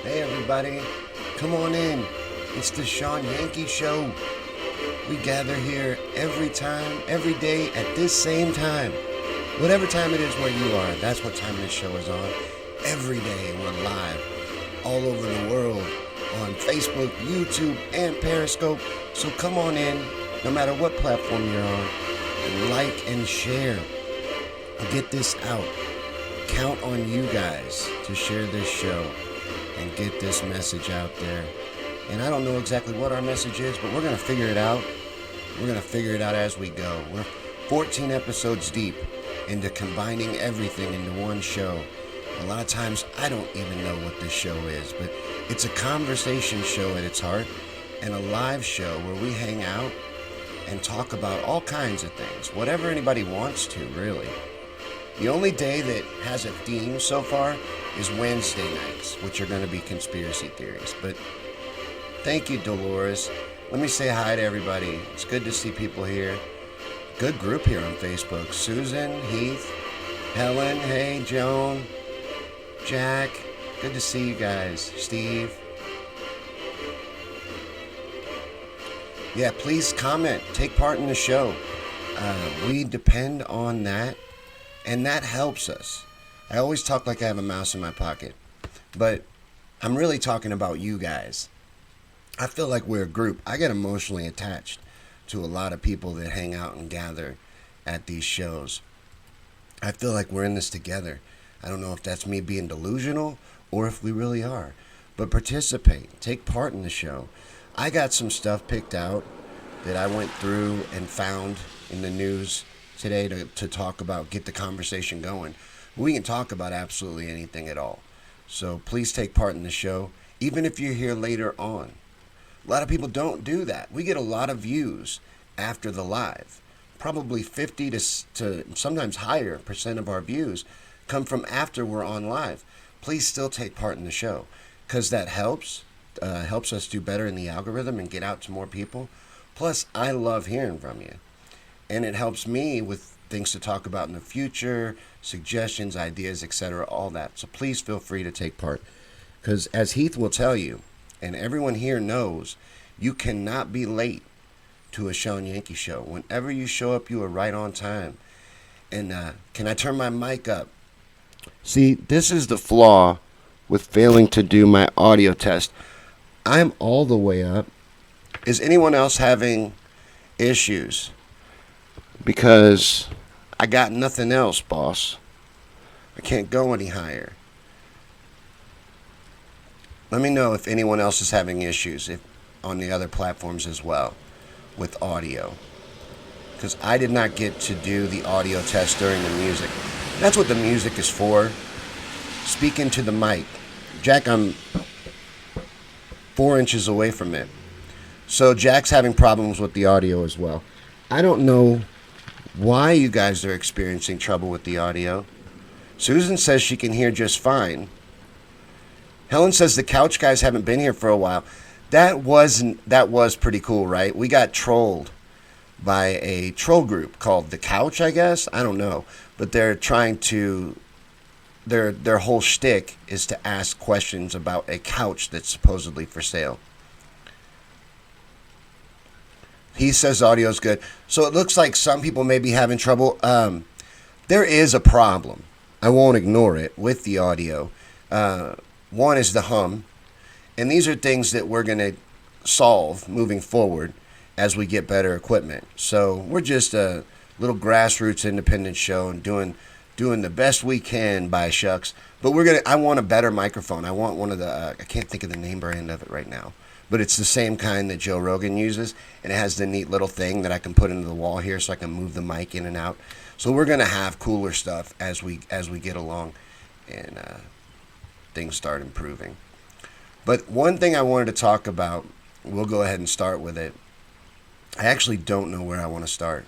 Hey everybody, come on in. It's the Shawn Yankey Show. We gather here every time, every day at this same time. Whatever time it is where you are, that's what time this show is on. Every day we're live all over the world on Facebook, YouTube, and Periscope. So come on in, no matter what platform you're on, and like and share. Get this out. Count on you guys to share this show and get this message out there. And I don't know exactly what our message is, but we're going to figure it out. We're going to figure it out as we go. We're 14 episodes deep into combining everything into one show. A lot of times I don't even know what this show is, but it's a conversation show at its heart and a live show where we hang out and talk about all kinds of things, whatever anybody wants to, really. The only day that has a theme so far is Wednesday nights, which are going to be conspiracy theories. But thank you, Dolores. Let me say hi to everybody. It's good to see people here. Good group here on Facebook. Susan, Heath, Helen, hey, Joan, Jack. Good to see you guys. Steve. Yeah, please comment. Take part in the show. We depend on that. And that helps us. I always talk like I have a mouse in my pocket. But I'm really talking about you guys. I feel like we're a group. I get emotionally attached to a lot of people that hang out and gather at these shows. I feel like we're in this together. I don't know if that's me being delusional or if we really are. But participate. Take part in the show. I got some stuff picked out that I went through and found in the news today to talk about, get the conversation going. We can talk about absolutely anything at all. So please take part in the show, even if you're here later on. A lot of people don't do that. We get a lot of views after the live. Probably 50 to sometimes higher percent of our views come from after we're on live. Please still take part in the show because that helps us do better in the algorithm and get out to more people. Plus, I love hearing from you. And it helps me with things to talk about in the future, suggestions, ideas, etc., all that. So please feel free to take part. Because as Heath will tell you, and everyone here knows, you cannot be late to a Shawn Yankey show. Whenever you show up, you are right on time. And can I turn my mic up? See, this is the flaw with failing to do my audio test. I'm all the way up. Is anyone else having issues? Because I got nothing else, boss. I can't go any higher. Let me know if anyone else is having issues on the other platforms as well with audio. Because I did not get to do the audio test during the music. That's what the music is for. Speak into the mic. Jack, I'm 4 inches away from it. So Jack's having problems with the audio as well. I don't know why you guys are experiencing trouble with the audio. Susan says she can hear just fine. Helen says the couch guys haven't been here for a while. That was pretty cool, right? We got trolled by a troll group called The Couch, I guess. I don't know. But they're trying to their whole shtick is to ask questions about a couch that's supposedly for sale. He says audio's good. So it looks like some people may be having trouble. There is a problem. I won't ignore it with the audio. One is the hum. And these are things that we're going to solve moving forward as we get better equipment. So we're just a little grassroots independent show and doing the best we can by shucks. But I want a better microphone. I want one of the, I can't think of the name brand of it right now. But it's the same kind that Joe Rogan uses, and it has the neat little thing that I can put into the wall here so I can move the mic in and out. So we're going to have cooler stuff as we get along and things start improving. But one thing I wanted to talk about, we'll go ahead and start with it. I actually don't know where I want to start.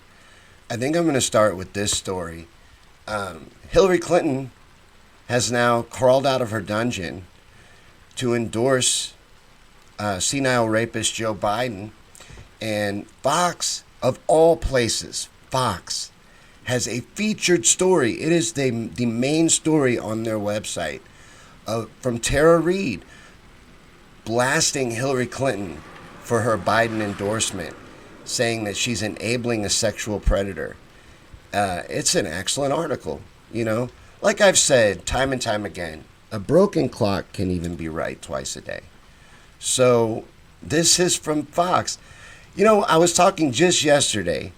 I think I'm going to start with this story. Hillary Clinton has now crawled out of her dungeon to endorse senile rapist Joe Biden, and Fox, of all places, Fox has a featured story. It is the main story on their website from Tara Reade. blasting Hillary Clinton for her Biden endorsement, saying that she's enabling a sexual predator. It's an excellent article, you know. Like I've said time and time again, a broken clock can even be right twice a day. So this is from Fox. You know, I was talking just yesterday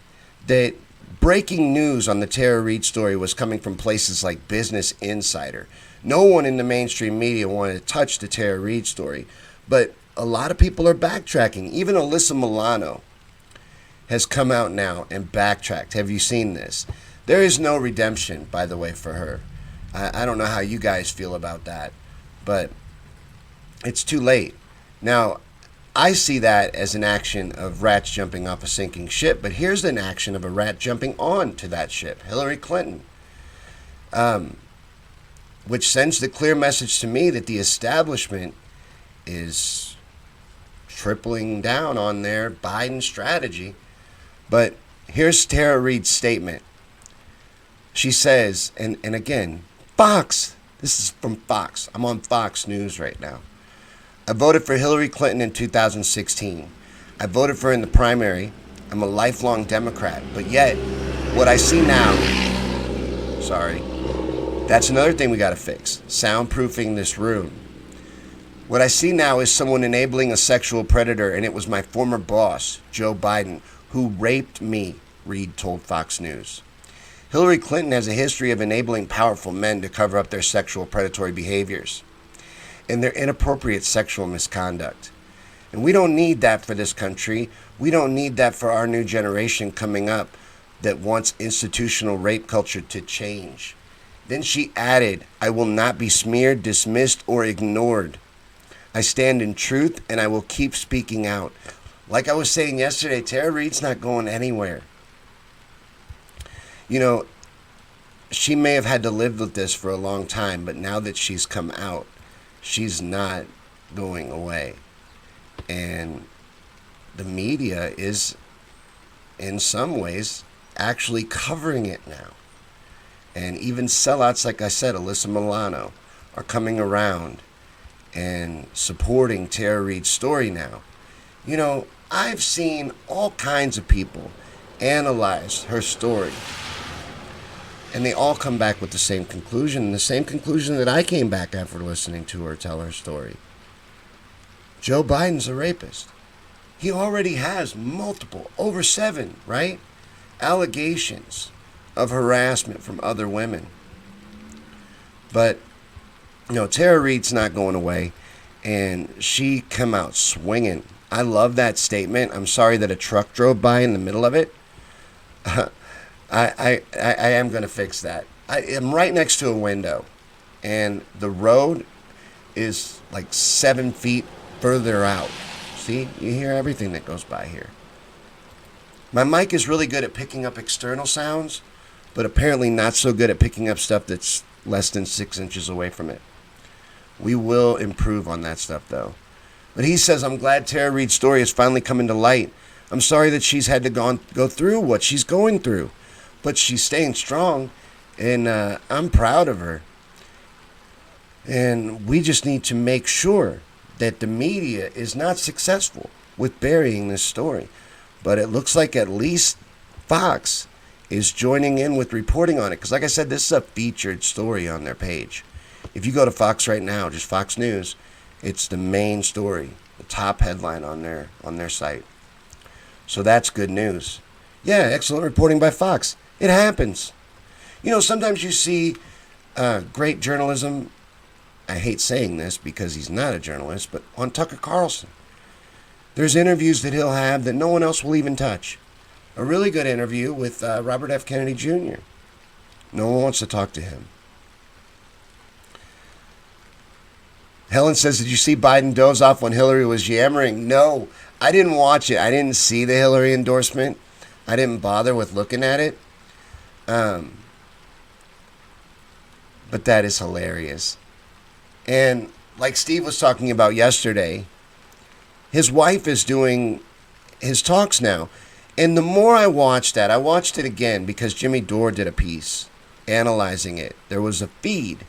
that breaking news on the Tara Reade story was coming from places like Business Insider. No one in the mainstream media wanted to touch the Tara Reade story, but a lot of people are backtracking. Even Alyssa Milano has come out now and backtracked. Have you seen this? There is no redemption, by the way, for her. I don't know how you guys feel about that, but it's too late. Now, I see that as an action of rats jumping off a sinking ship, but here's an action of a rat jumping on to that ship, Hillary Clinton, which sends the clear message to me that the establishment is tripling down on their Biden strategy. But here's Tara Reade's statement. She says, and again, Fox, this is from Fox. I'm on Fox News right now. I voted for Hillary Clinton in 2016. I voted for her in the primary. I'm a lifelong Democrat. But yet, what I see now, that's another thing we got to fix. Soundproofing this room. What I see now is someone enabling a sexual predator, and it was my former boss, Joe Biden, who raped me, Reade told Fox News. Hillary Clinton has a history of enabling powerful men to cover up their sexual predatory behaviors and their inappropriate sexual misconduct. And we don't need that for this country. We don't need that for our new generation coming up that wants institutional rape culture to change. Then she added, I will not be smeared, dismissed, or ignored. I stand in truth, and I will keep speaking out. Like I was saying yesterday, Tara Reade's not going anywhere. You know, she may have had to live with this for a long time, but now that she's come out, she's not going away. And the media is, in some ways, actually covering it now. And even sellouts, like I said, Alyssa Milano, are coming around and supporting Tara Reade's story now. You know, I've seen all kinds of people analyze her story, and they all come back with the same conclusion, the same conclusion that I came back after listening to her tell her story. Joe Biden's a rapist. He already has multiple, over 7, right, allegations of harassment from other women. But, you know, Tara Reade's not going away, and she come out swinging. I love that statement. I'm sorry that a truck drove by in the middle of it. I am going to fix that. I am right next to a window, and the road is like 7 feet further out. See, you hear everything that goes by here. My mic is really good at picking up external sounds, but apparently not so good at picking up stuff that's less than 6 inches away from it. We will improve on that stuff, though. But he says, I'm glad Tara Reade's story is finally coming to light. I'm sorry that she's had to go through what she's going through, but she's staying strong, and I'm proud of her. And we just need to make sure that the media is not successful with burying this story. But it looks like at least Fox is joining in with reporting on it. Because like I said, this is a featured story on their page. If you go to Fox right now, just Fox News, it's the main story, the top headline on their site. So that's good news. Yeah, excellent reporting by Fox. It happens. You know, sometimes you see great journalism. I hate saying this because he's not a journalist, but on Tucker Carlson. There's interviews that he'll have that no one else will even touch. A really good interview with Robert F. Kennedy Jr. No one wants to talk to him. Helen says, did you see Biden doze off when Hillary was yammering? No, I didn't watch it. I didn't see the Hillary endorsement. I didn't bother with looking at it. But that is hilarious. And like Steve was talking about yesterday, his wife is doing his talks now. And the more I watched that, I watched it again because Jimmy Dore did a piece analyzing it. There was a feed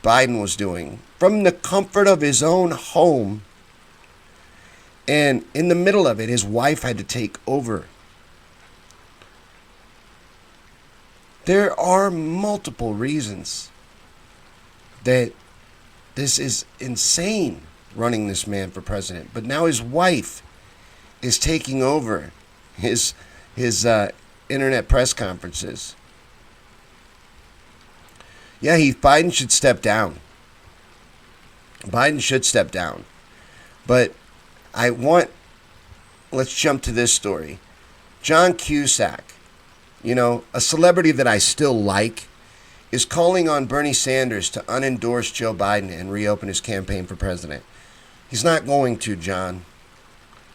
Biden was doing from the comfort of his own home And in the middle of it, his wife had to take over. There are multiple reasons that this is insane, running this man for president. But now his wife is taking over his internet press conferences. Yeah, Biden should step down. Biden should step down. But let's jump to this story. John Cusack, a celebrity that I still like, is calling on Bernie Sanders to unendorse Joe Biden and reopen his campaign for president. He's not going to, John.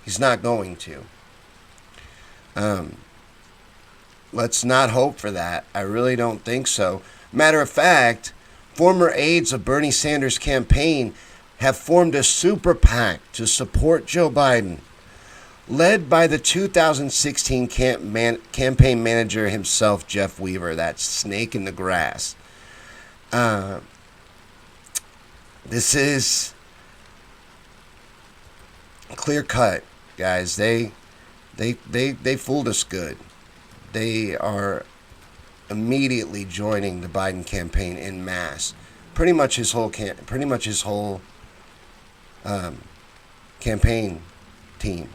He's not going to. Let's not hope for that. I really don't think so. Matter of fact, former aides of Bernie Sanders' campaign have formed a super PAC to support Joe Biden, led by the 2016 campaign manager himself, Jeff Weaver, that snake in the grass. This is clear cut, guys. They fooled us good. They are immediately joining the Biden campaign en masse. Pretty much his whole campaign team.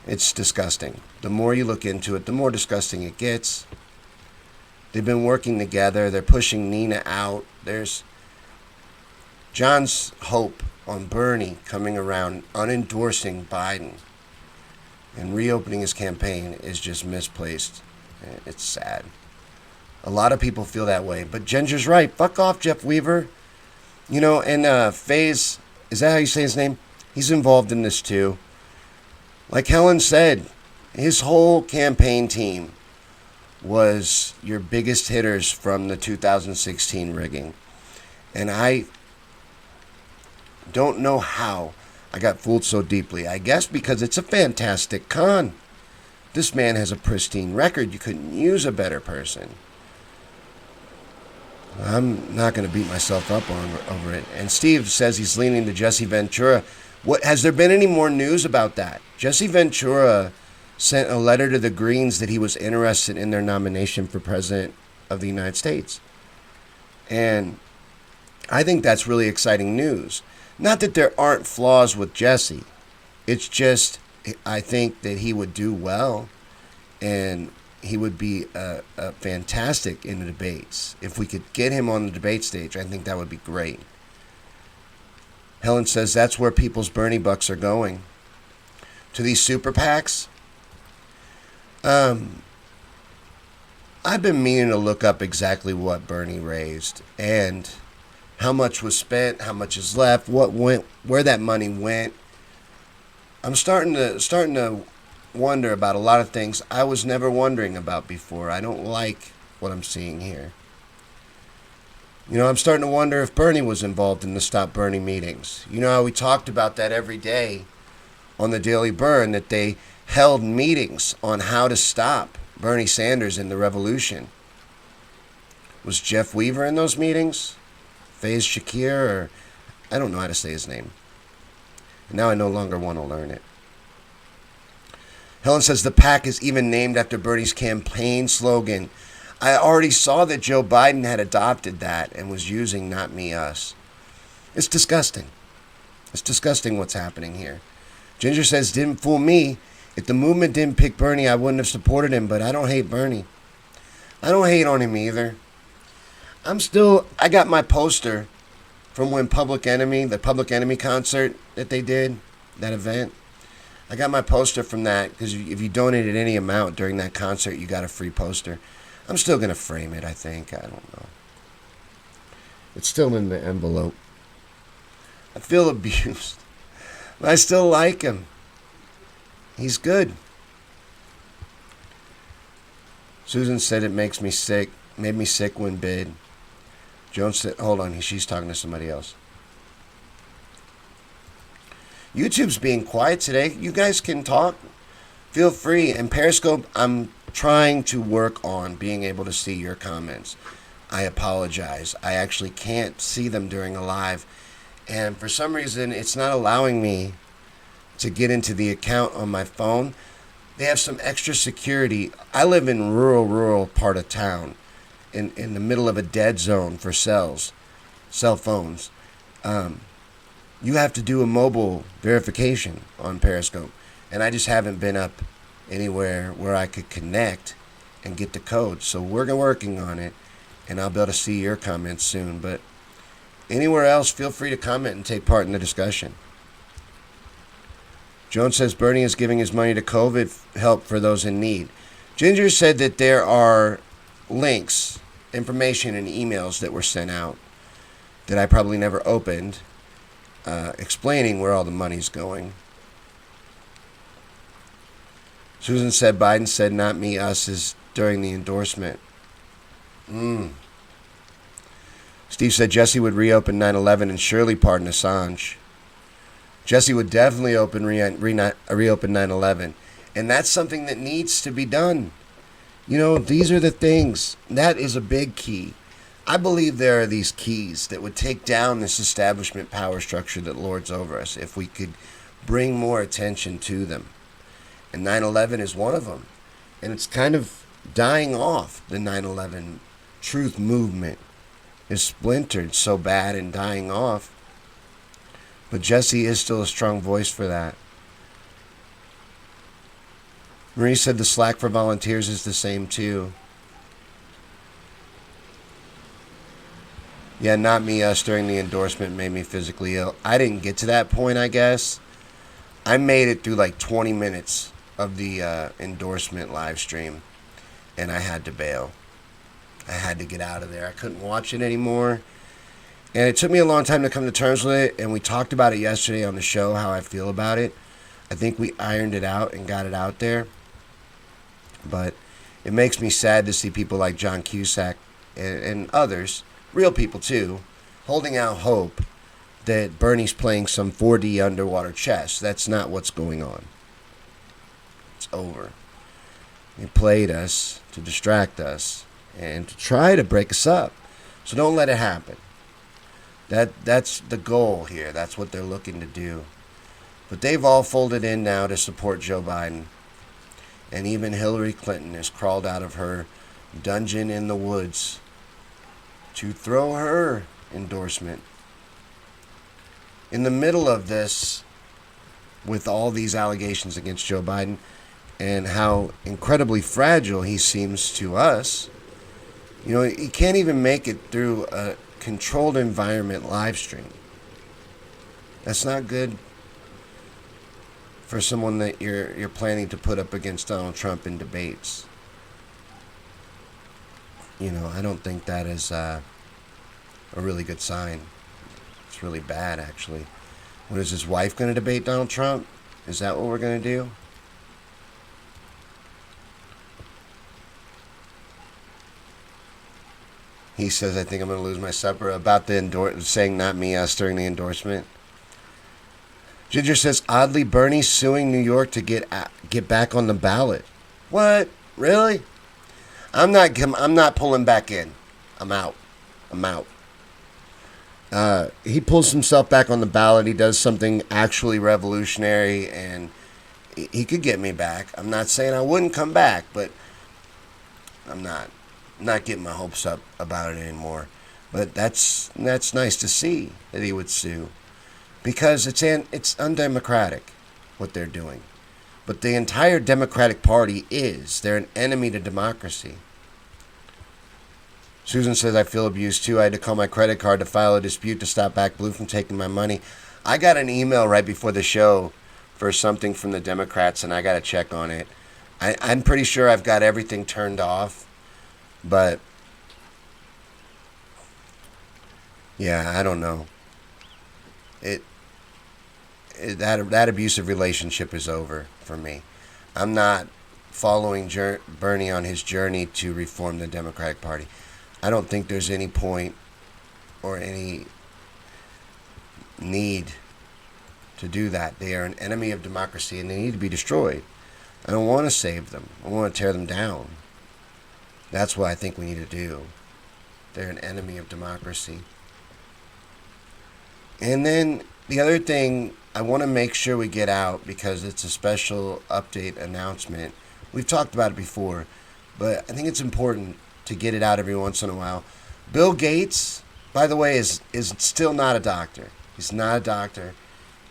It's disgusting. The more you look into it, the more disgusting it gets. They've been working together. They're pushing Nina out. There's John's hope on Bernie coming around, unendorsing Biden, and reopening his campaign is just misplaced. It's sad. A lot of people feel that way. But Ginger's right. Fuck off, Jeff Weaver. And Faze, is that how you say his name? He's involved in this too. Like Helen said, his whole campaign team was your biggest hitters from the 2016 rigging. And I don't know how I got fooled so deeply. I guess because it's a fantastic con. This man has a pristine record. You couldn't use a better person. I'm not going to beat myself up over it. And Steve says he's leaning to Jesse Ventura. Has there been any more news about that? Jesse Ventura sent a letter to the Greens that he was interested in their nomination for president of the United States. And I think that's really exciting news. Not that there aren't flaws with Jesse. It's just, I think that he would do well, and he would be fantastic in the debates. If we could get him on the debate stage, I think that would be great. Helen says that's where people's Bernie bucks are going. To these super PACs. I've been meaning to look up exactly what Bernie raised and how much was spent, how much is left, where that money went. I'm starting to wonder about a lot of things I was never wondering about before. I don't like what I'm seeing here. I'm starting to wonder if Bernie was involved in the Stop Bernie meetings. How we talked about that every day on the Daily Burn, that they held meetings on how to stop Bernie Sanders in the revolution. Was Jeff Weaver in those meetings? Faze Shakir? Or I don't know how to say his name. And now I no longer want to learn it. Helen says the PAC is even named after Bernie's campaign slogan. I already saw that Joe Biden had adopted that and was using "not me, us." It's disgusting. It's disgusting what's happening here. Ginger says, didn't fool me. If the movement didn't pick Bernie, I wouldn't have supported him, but I don't hate Bernie. I don't hate on him either. I got my poster from when the Public Enemy concert that they did, that event. I got my poster from that because if you donated any amount during that concert, you got a free poster. I'm still going to frame it, I think. I don't know. It's still in the envelope. I feel abused. But I still like him. He's good. Susan said it makes me sick. Made me sick when bid. Joan said, hold on, she's talking to somebody else. YouTube's being quiet today. You guys can talk. Feel free. And Periscope, I'm trying to work on being able to see your comments. I apologize. I actually can't see them during a live. and for some reason it's not allowing me to get into the account on my phone. They have some extra security. I live in rural part of town, in the middle of a dead zone for cell phones. You have to do a mobile verification on Periscope, and I just haven't been up anywhere where I could connect and get the code. So we're working on it, and I'll be able to see your comments soon. But anywhere else, feel free to comment and take part in the discussion. Jones says Bernie is giving his money to COVID help for those in need. Ginger said that there are links, information, and emails that were sent out that I probably never opened, explaining where all the money's going. Susan said Biden said not me, us is during the endorsement. Steve said Jesse would reopen 9/11 and surely pardon Assange. Jesse would definitely reopen 9/11. And that's something that needs to be done. You know, these are the things. That is a big key. I believe there are these keys that would take down this establishment power structure that lords over us if we could bring more attention to them. And 9/11 is one of them. And it's kind of dying off. The 9/11 truth movement is splintered so bad and dying off. But Jesse is still a strong voice for that. Marie said the slack for volunteers is the same too. Yeah, not me, us during the endorsement made me physically ill. I didn't get to that point, I guess. I made it through like 20 minutes of the endorsement live stream, and I had to bail. I had to get out of there. I couldn't watch it anymore. And it took me a long time to come to terms with it, and we talked about it yesterday on the show, how I feel about it. I think we ironed it out and got it out there. But it makes me sad to see people like John Cusack and others, real people too, holding out hope that Bernie's playing some 4D underwater chess. That's not what's going on. It's over. He played us to distract us and to try to break us up. So don't let it happen. That's the goal here. That's what they're looking to do. But they've all folded in now to support Joe Biden. And even Hillary Clinton has crawled out of her dungeon in the woods to throw her endorsement. In the middle of this, with all these allegations against Joe Biden and how incredibly fragile he seems to us, you know, he can't even make it through a controlled environment live stream. That's not good for someone that you're planning to put up against Donald Trump in debates. You know, I don't think that is a really good sign. It's really bad, actually. What is his wife going to debate Donald Trump? Is that what we're going to do? He says, I think I'm going to lose my supper. About the saying not me, us during the endorsement. Ginger says, oddly, Bernie's suing New York to get back on the ballot. What? Really? I'm not pulling back in. I'm out. He pulls himself back on the ballot. He does something actually revolutionary, and he could get me back. I'm not saying I wouldn't come back, but I'm not getting my hopes up about it anymore. But that's nice to see that he would sue, because it's undemocratic what they're doing. But the entire Democratic Party they're an enemy to democracy. Susan says, I feel abused too. I had to call my credit card to file a dispute to stop Back Blue from taking my money. I got an email right before the show for something from the Democrats, and I got to check on it. I'm pretty sure I've got everything turned off, but yeah, I don't know. That abusive relationship is over for me. I'm not following Bernie on his journey to reform the Democratic Party. I don't think there's any point or any need to do that. They are an enemy of democracy, and they need to be destroyed. I don't want to save them. I want to tear them down. That's what I think we need to do. They're an enemy of democracy. And then the other thing I want to make sure we get out, because it's a special update announcement. We've talked about it before, but I think it's important to get it out every once in a while. Bill Gates, by the way, is still not a doctor. He's not a doctor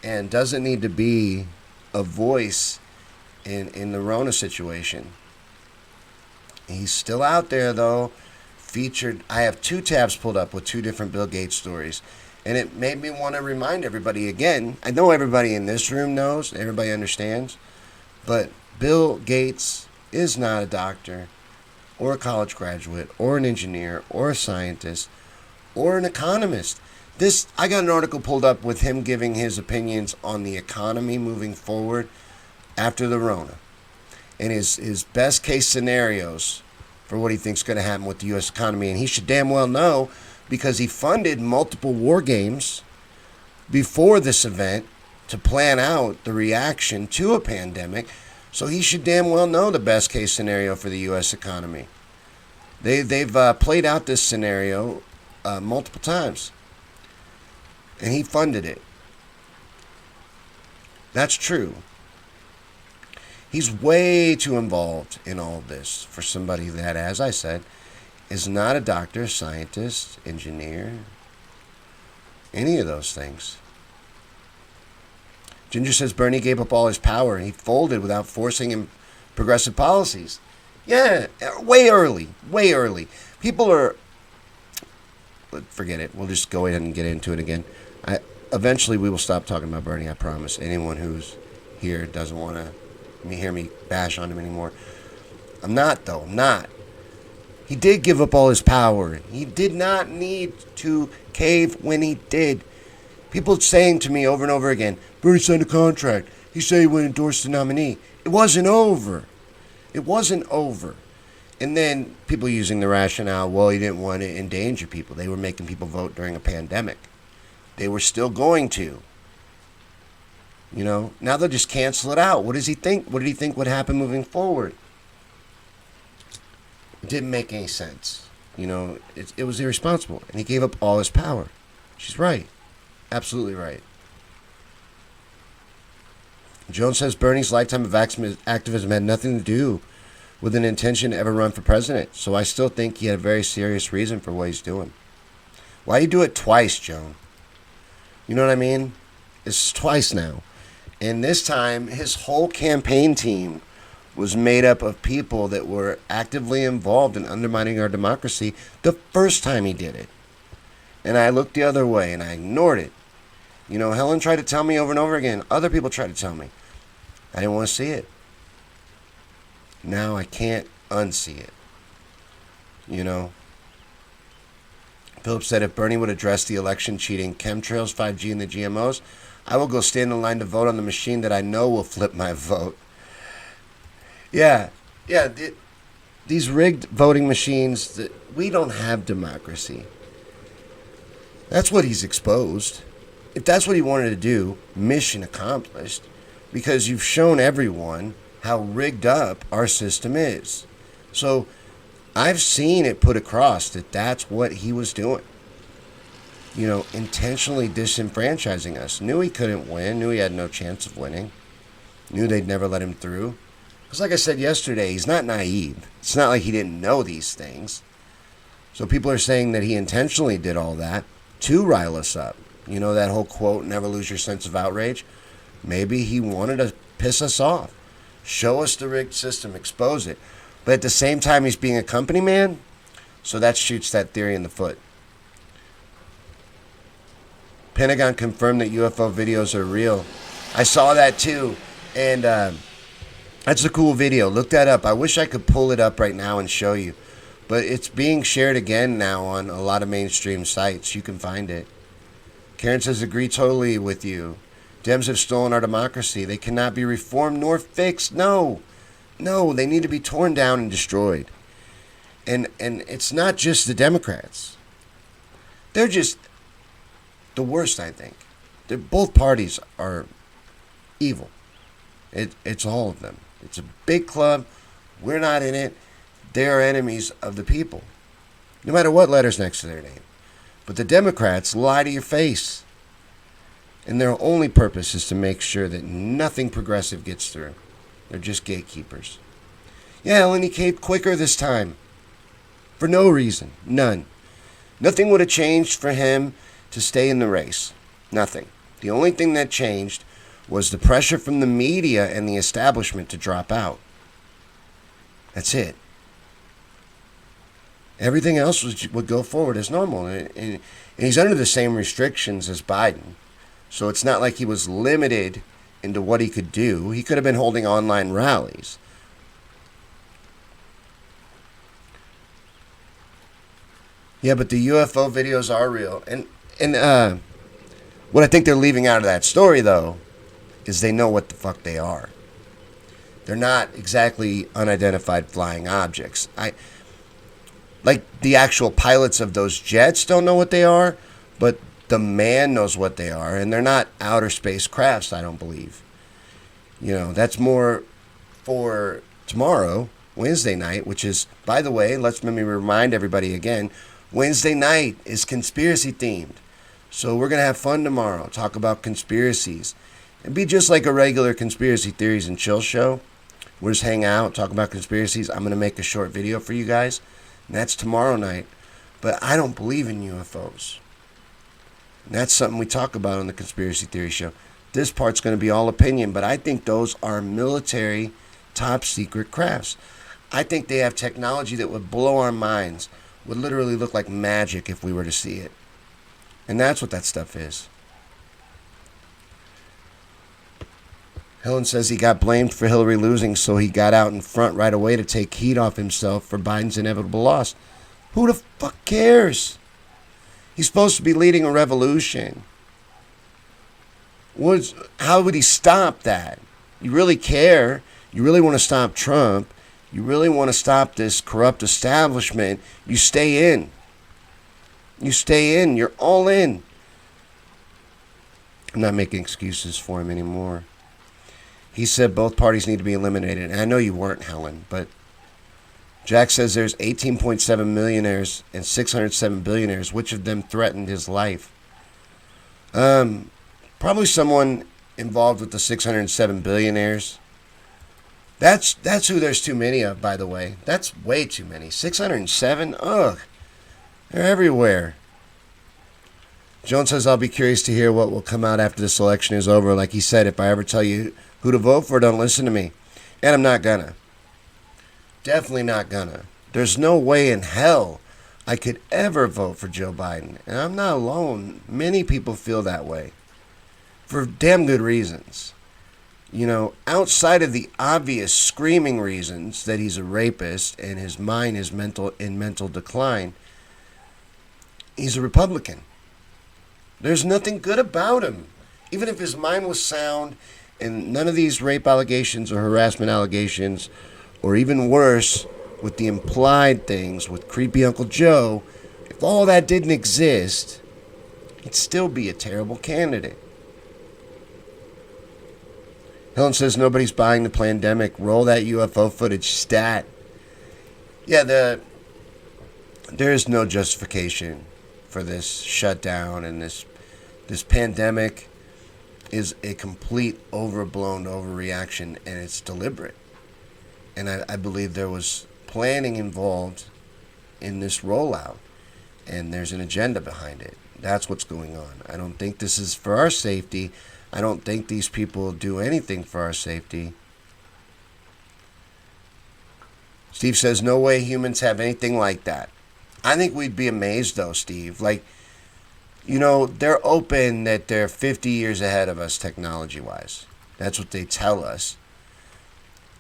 and doesn't need to be a voice in the Rona situation. He's still out there, though, featured. I have 2 tabs pulled up with 2 different Bill Gates stories. And it made me want to remind everybody again. I know everybody in this room knows, everybody understands, but Bill Gates is not a doctor or a college graduate or an engineer or a scientist or an economist. I got an article pulled up with him giving his opinions on the economy moving forward after the Rona, and his best case scenarios for what he thinks is going to happen with the U.S. economy. And he should damn well know, because he funded multiple war games before this event to plan out the reaction to a pandemic. So he should damn well know the best case scenario for the U.S. economy. They've played out this scenario multiple times, and he funded it. That's true. He's way too involved in all of this for somebody that, as I said, is not a doctor, scientist, engineer, any of those things. Ginger says Bernie gave up all his power and he folded without forcing him progressive policies. Yeah, way early. People are... Forget it. We'll just go ahead and get into it again. Eventually we will stop talking about Bernie, I promise. Anyone who's here doesn't want to hear me bash on him anymore. I'm not, though. I'm not. He did give up all his power. He did not need to cave when he did. People saying to me over and over again, Bernie signed a contract. He said he would endorse the nominee. It wasn't over. And then people using the rationale, well, he didn't want to endanger people. They were making people vote during a pandemic. They were still going to. Now they'll just cancel it out. What does he think? What did he think would happen moving forward? It didn't make any sense. It was irresponsible. And he gave up all his power. She's right. Absolutely right. Jones says Bernie's lifetime of activism had nothing to do with an intention to ever run for president. So I still think he had a very serious reason for what he's doing. Why do you do it twice, Joan? You know what I mean? It's twice now. And this time, his whole campaign team was made up of people that were actively involved in undermining our democracy the first time he did it. And I looked the other way and I ignored it. Helen tried to tell me over and over again. Other people tried to tell me. I didn't want to see it. Now I can't unsee it. Philip said if Bernie would address the election cheating, chemtrails, 5G, and the GMOs, I will go stand in line to vote on the machine that I know will flip my vote. Yeah. These rigged voting machines, we don't have democracy. That's what he's exposed. If that's what he wanted to do, mission accomplished, because you've shown everyone how rigged up our system is. So I've seen it put across that that's what he was doing. Intentionally disenfranchising us. Knew he couldn't win, knew he had no chance of winning, knew they'd never let him through. Because like I said yesterday, he's not naive. It's not like he didn't know these things. So people are saying that he intentionally did all that to rile us up. That whole quote, never lose your sense of outrage. Maybe he wanted to piss us off. Show us the rigged system, expose it. But at the same time, he's being a company man. So that shoots that theory in the foot. Pentagon confirmed that UFO videos are real. I saw that too. And that's a cool video. Look that up. I wish I could pull it up right now and show you. But it's being shared again now on a lot of mainstream sites. You can find it. Karen says, agree totally with you. Dems have stolen our democracy. They cannot be reformed nor fixed. No, they need to be torn down and destroyed. And it's not just the Democrats. They're just the worst, I think. Both parties are evil. It's all of them. It's a big club. We're not in it. They are enemies of the people, no matter what letter's next to their name. But the Democrats lie to your face. And their only purpose is to make sure that nothing progressive gets through. They're just gatekeepers. Yeah, Ellen, he caved quicker this time. For no reason. None. Nothing would have changed for him to stay in the race. Nothing. The only thing that changed was the pressure from the media and the establishment to drop out. That's it. Everything else would go forward as normal. And he's under the same restrictions as Biden. So it's not like he was limited into what he could do. He could have been holding online rallies. Yeah, but the UFO videos are real. And what I think they're leaving out of that story, though, is they know what the fuck they are. They're not exactly unidentified flying objects. Like the actual pilots of those jets don't know what they are, but the man knows what they are, and they're not outer space crafts, I don't believe. You know, that's more for tomorrow, Wednesday night, which is, by the way, let me remind everybody again, Wednesday night is conspiracy themed. So we're going to have fun tomorrow, talk about conspiracies. It'd be just like a regular conspiracy theories and chill show. We'll just hang out, talk about conspiracies. I'm going to make a short video for you guys, and that's tomorrow night. But I don't believe in UFOs. And that's something we talk about on the Conspiracy Theory Show. This part's going to be all opinion, but I think those are military top secret crafts. I think they have technology that would blow our minds, would literally look like magic if we were to see it. And that's what that stuff is. Helen says he got blamed for Hillary losing, so he got out in front right away to take heat off himself for Biden's inevitable loss. Who the fuck cares? He's supposed to be leading a revolution. How would he stop that? You really care? You really want to stop Trump? You really want to stop this corrupt establishment? You stay in. You stay in. You're all in. I'm not making excuses for him anymore. He said both parties need to be eliminated. And I know you weren't, Helen, but Jack says there's 18.7 millionaires and 607 billionaires. Which of them threatened his life? Probably someone involved with the 607 billionaires. That's who there's too many of, by the way. That's way too many. 607? Ugh. They're everywhere. Joan says, I'll be curious to hear what will come out after this election is over. Like he said, if I ever tell you who to vote for, don't listen to me. And I'm not gonna. Definitely not gonna. There's no way in hell I could ever vote for Joe Biden. And I'm not alone. Many people feel that way. For damn good reasons. You know, outside of the obvious screaming reasons that he's a rapist and his mind is in mental decline, he's a Republican. There's nothing good about him. Even if his mind was sound and none of these rape allegations or harassment allegations, or even worse, with the implied things with creepy Uncle Joe, if all that didn't exist, he'd still be a terrible candidate. Helen says nobody's buying the pandemic. Roll that UFO footage stat. Yeah, there is no justification for this shutdown, and this pandemic is a complete overblown overreaction, and it's deliberate. And I believe there was planning involved in this rollout, and there's an agenda behind it. That's what's going on. I don't think this is for our safety. I don't think these people do anything for our safety. Steve says, no way humans have anything like that. I think we'd be amazed, though, Steve. Like, you know, they're open that they're 50 years ahead of us technology-wise. That's what they tell us.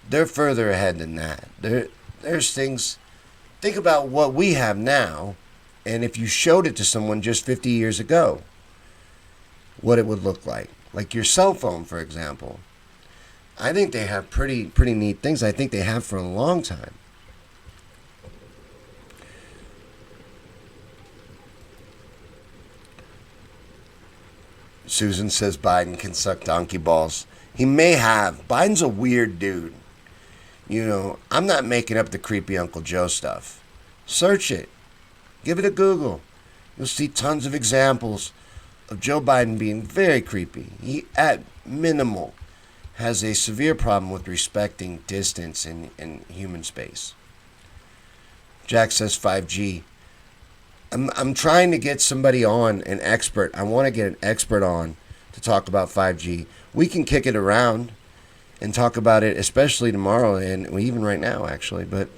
They're further ahead than that. There's things... Think about what we have now, and if you showed it to someone just 50 years ago, what it would look like. Like your cell phone, for example. I think they have pretty neat things. I think they have for a long time. Susan says Biden can suck donkey balls. He may have. Biden's a weird dude. You know, I'm not making up the creepy Uncle Joe stuff. Search it. Give it a Google. You'll see tons of examples of Joe Biden being very creepy. He, at minimal, has a severe problem with respecting distance in human space. Jack says 5G. I'm trying to get somebody on, an expert. I want to get an expert on to talk about 5G. We can kick it around and talk about it, especially tomorrow and even right now, actually. But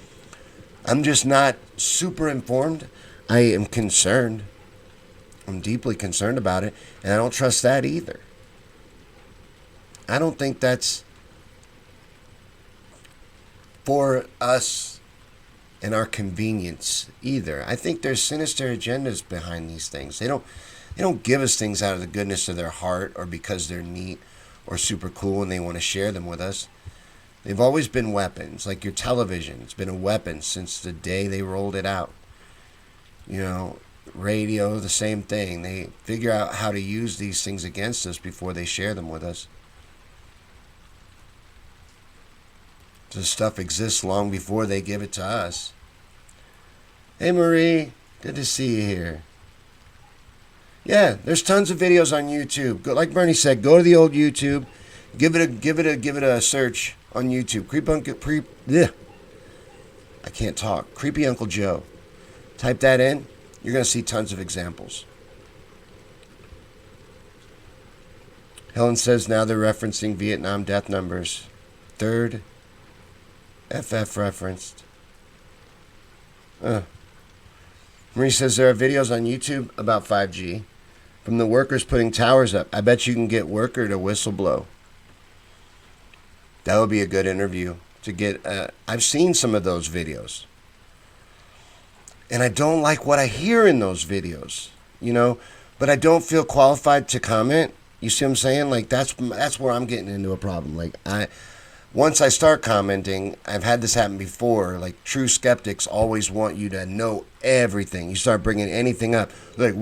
I'm just not super informed. I am concerned. I'm deeply concerned about it, and I don't trust that either. I don't think that's for us and our convenience either. I think there's sinister agendas behind these things. They don't give us things out of the goodness of their heart or because they're neat or super cool and they want to share them with us. They've always been weapons, like your television. It's been a weapon since the day they rolled it out. You know, radio, the same thing. They figure out how to use these things against us before they share them with us. This stuff exists long before they give it to us. Hey Marie, good to see you here. Yeah, there's tons of videos on YouTube. Go, like Bernie said, go to the old YouTube, give it a search on YouTube. I can't talk. Creepy Uncle Joe. Type that in. You're gonna see tons of examples. Helen says now they're referencing Vietnam death numbers. Third FF referenced. Marie says there are videos on YouTube about 5G from the workers putting towers up. I bet you can get worker to whistleblow. That would be a good interview to get. I've seen some of those videos. And I don't like what I hear in those videos, but I don't feel qualified to comment. You see what I'm saying? Like that's where I'm getting into a problem. Like once I start commenting, I've had this happen before. Like true skeptics always want you to know everything. You start bringing anything up, like,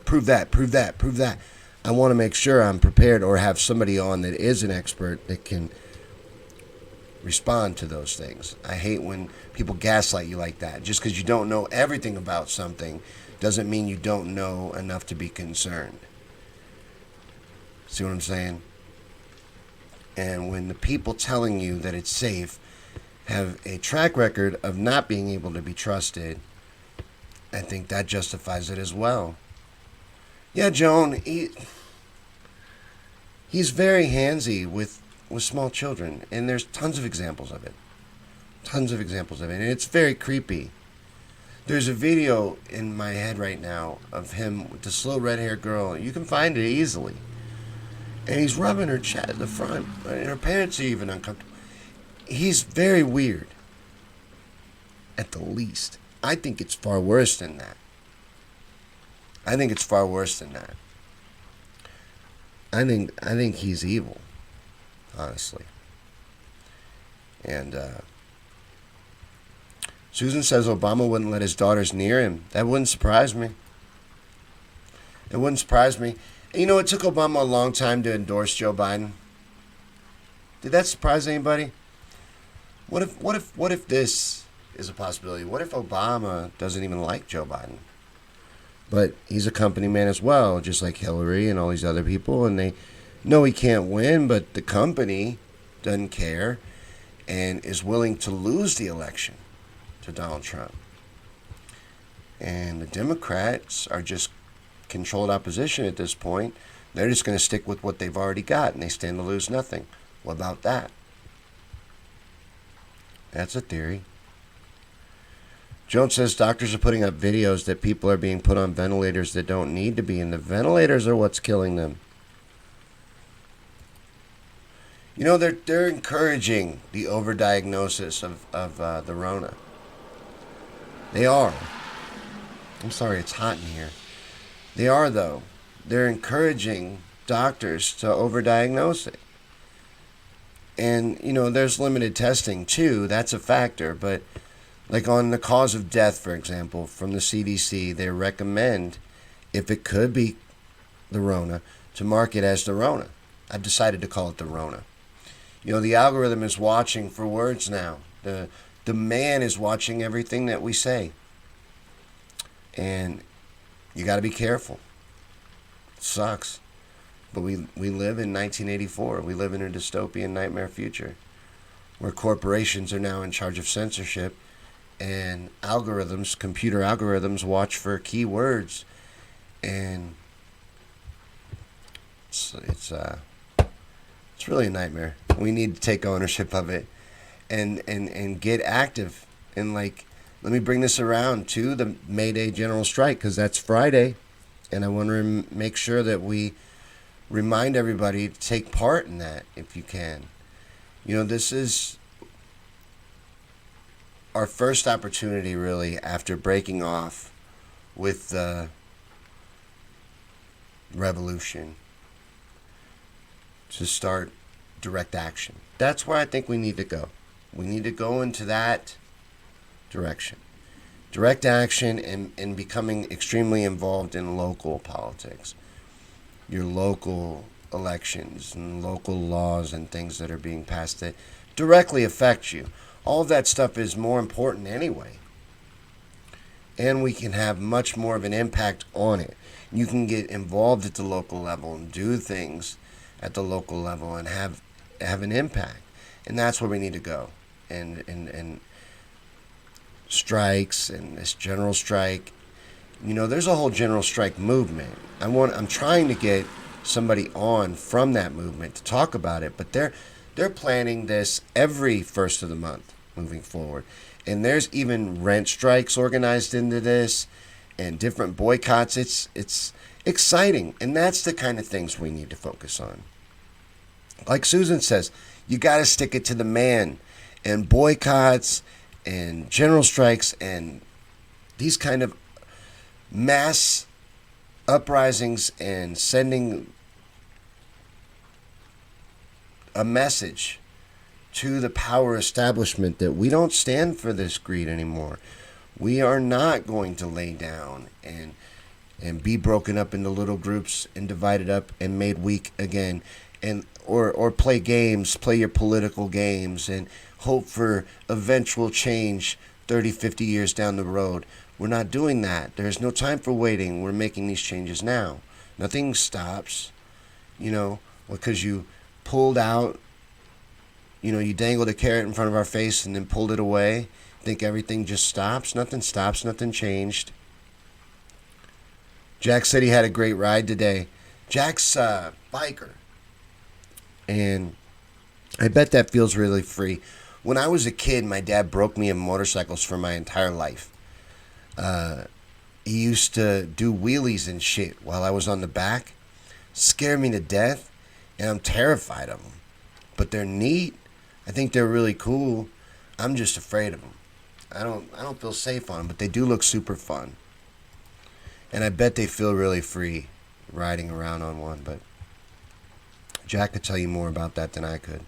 prove that. I want to make sure I'm prepared or have somebody on that is an expert that can respond to those things. I hate when people gaslight you like that. Just because you don't know everything about something doesn't mean you don't know enough to be concerned. See what I'm saying? And when the people telling you that it's safe have a track record of not being able to be trusted, I think that justifies it as well. Yeah, Joan, he's very handsy with small children, and there's tons of examples of it. And it's very creepy. There's a video in my head right now of him with the slow red-haired girl. You can find it easily. And he's rubbing her chat at the front, and her parents are even uncomfortable. He's very weird, at the least. I think it's far worse than that. I think he's evil, honestly. And Susan says Obama wouldn't let his daughters near him. That wouldn't surprise me. It took Obama a long time to endorse Joe Biden. Did that surprise anybody? What if this is a possibility? What if Obama doesn't even like Joe Biden? But he's a company man as well, just like Hillary and all these other people, and they know he can't win, but the company doesn't care and is willing to lose the election to Donald Trump. And the Democrats are just controlled opposition at this point. They're just going to stick with what they've already got, and they stand to lose nothing. What about that? That's a theory. Jones says doctors are putting up videos that people are being put on ventilators that don't need to be, and the ventilators are what's killing them. They're encouraging the overdiagnosis of the Rona. They are. I'm sorry, it's hot in here. They are, though. They're encouraging doctors to overdiagnose it. And, there's limited testing, too. That's a factor. But, like on the cause of death, for example, from the CDC, they recommend, if it could be the Rona, to mark it as the Rona. I've decided to call it the Rona. The algorithm is watching for words now. The man is watching everything that we say. And you got to be careful. sucks. But we live in 1984. We live in a dystopian nightmare future where corporations are now in charge of censorship and algorithms, computer algorithms, watch for keywords, and it's really a nightmare. We need to take ownership of it and get active. And like, let me bring this around to the May Day general strike, because that's Friday, and I want to make sure that we remind everybody to take part in that if you can. You know, this is our first opportunity, really, after breaking off with the revolution, to start direct action. That's where I think we need to go. We need to go into that direction. Direct action and becoming extremely involved in local politics. Your local elections and local laws and things that are being passed that directly affect you. All of that stuff is more important anyway. And we can have much more of an impact on it. You can get involved at the local level and do things at the local level and have an impact. And that's where we need to go. And strikes and this general strike. You know, there's a whole general strike movement. I'm trying to get somebody on from that movement to talk about it, but they're planning this every first of the month moving forward. And there's even rent strikes organized into this and different boycotts. It's exciting, and that's the kind of things we need to focus on. Like Susan says, you got to stick it to the man, and boycotts and general strikes and these kind of mass uprisings and sending a message to the power establishment that we don't stand for this greed anymore. We are not going to lay down and be broken up into little groups and divided up and made weak again, and or play games, play your political games and hope for eventual change 30, 50 years down the road. We're not doing that. There's no time for waiting. We're making these changes now. Nothing stops, because you pulled out, you dangled a carrot in front of our face and then pulled it away. Think everything just stops? Nothing stops. Nothing changed. Jack said he had a great ride today. Jack's a biker. And I bet that feels really free. When I was a kid, my dad broke me in motorcycles for my entire life. He used to do wheelies and shit while I was on the back. Scare me to death, and I'm terrified of them. But they're neat. I think they're really cool. I'm just afraid of them. I don't feel safe on them, but they do look super fun. And I bet they feel really free riding around on one, but Jack could tell you more about that than I could.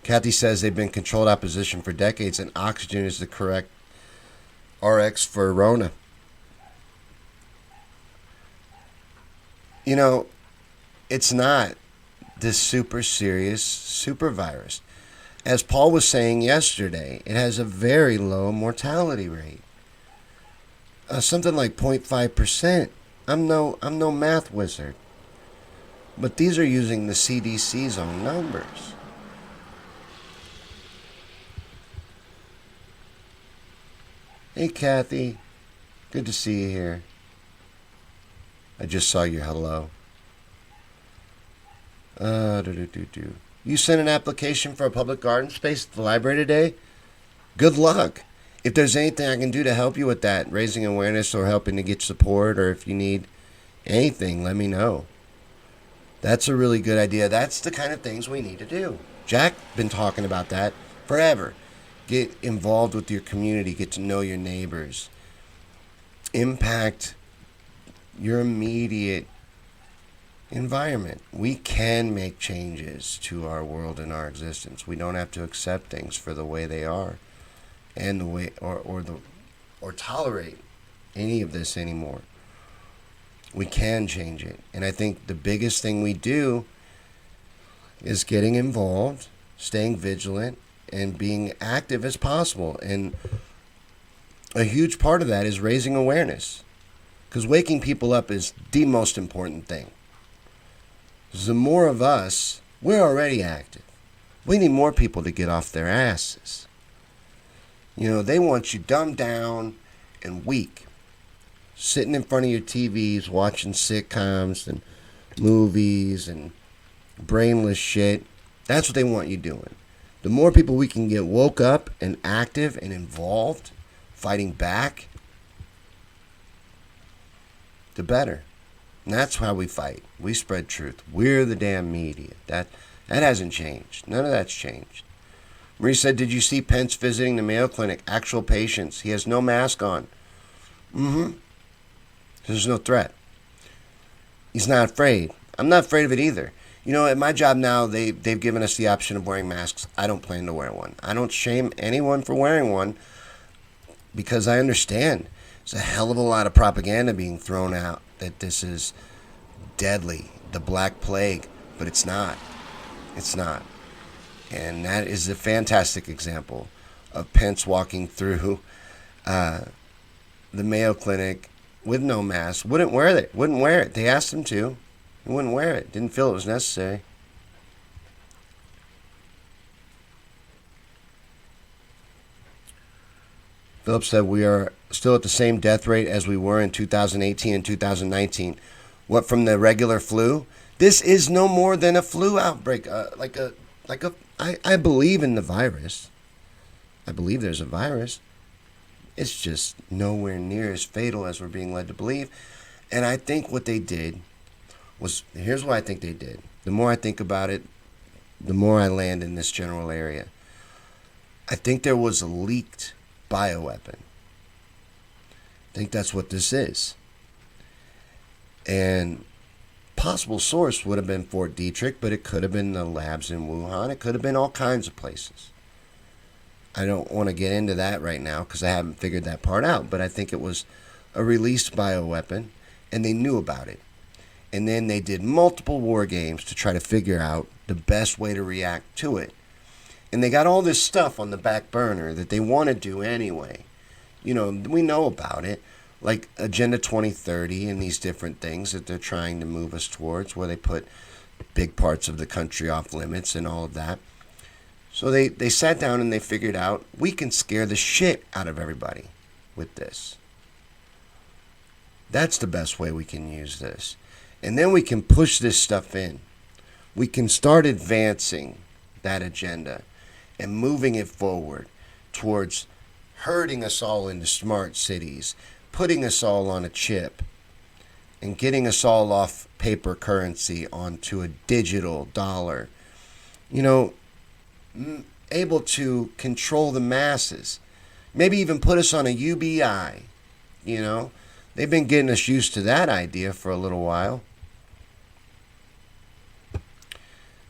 Kathy says they've been controlled opposition for decades, and oxygen is the correct RX for Rona. It's not this super serious super virus. As Paul was saying yesterday, it has a very low mortality rate. Something like 0.5%. I'm no math wizard. But these are using the CDC's own numbers. Hey, Kathy. Good to see you here. I just saw your hello. You sent an application for a public garden space at the library today? Good luck. If there's anything I can do to help you with that, raising awareness or helping to get support, or if you need anything, let me know. That's a really good idea. That's the kind of things we need to do. Jack's been talking about that forever. Get involved with your community. Get to know your neighbors. Impact your immediate environment. We can make changes to our world and our existence. We don't have to accept things for the way they are, and the way or tolerate any of this anymore. We can change it. And I think the biggest thing we do is getting involved, staying vigilant, and being active as possible. And a huge part of that is raising awareness. Because waking people up is the most important thing. Because the more of us, we're already active. We need more people to get off their asses. They want you dumbed down and weak. Sitting in front of your TVs, watching sitcoms and movies and brainless shit. That's what they want you doing. The more people we can get woke up and active and involved, fighting back, the better. And that's how we fight. We spread truth. We're the damn media. That hasn't changed. None of that's changed. Marie said, did you see Pence visiting the Mayo Clinic? Actual patients. He has no mask on. There's no threat. He's not afraid. I'm not afraid of it either. At my job now, they've given us the option of wearing masks. I don't plan to wear one. I don't shame anyone for wearing one because I understand there's a hell of a lot of propaganda being thrown out that this is deadly, the Black Plague, but it's not. It's not. And that is a fantastic example of Pence walking through the Mayo Clinic with no mask. Wouldn't wear it. They asked him to. He wouldn't wear it. Didn't feel it was necessary. Philip said, we are still at the same death rate as we were in 2018 and 2019. What, from the regular flu? This is no more than a flu outbreak. I believe in the virus. I believe there's a virus. It's just nowhere near as fatal as we're being led to believe. And I think what they did was, here's what I think they did. The more I think about it, the more I land in this general area. I think there was a leaked bioweapon. I think that's what this is. And possible source would have been Fort Detrick, but it could have been the labs in Wuhan. It could have been all kinds of places. I don't want to get into that right now because I haven't figured that part out, but I think it was a released bioweapon, and they knew about it. And then they did multiple war games to try to figure out the best way to react to it. And they got all this stuff on the back burner that they want to do anyway. We know about it, like Agenda 2030 and these different things that they're trying to move us towards, where they put big parts of the country off limits and all of that. So they sat down and they figured out, we can scare the shit out of everybody with this. That's the best way we can use this. And then we can push this stuff in. We can start advancing that agenda and moving it forward towards herding us all into smart cities, putting us all on a chip, and getting us all off paper currency onto a digital dollar. Able to control the masses. Maybe even put us on a UBI. They've been getting us used to that idea for a little while.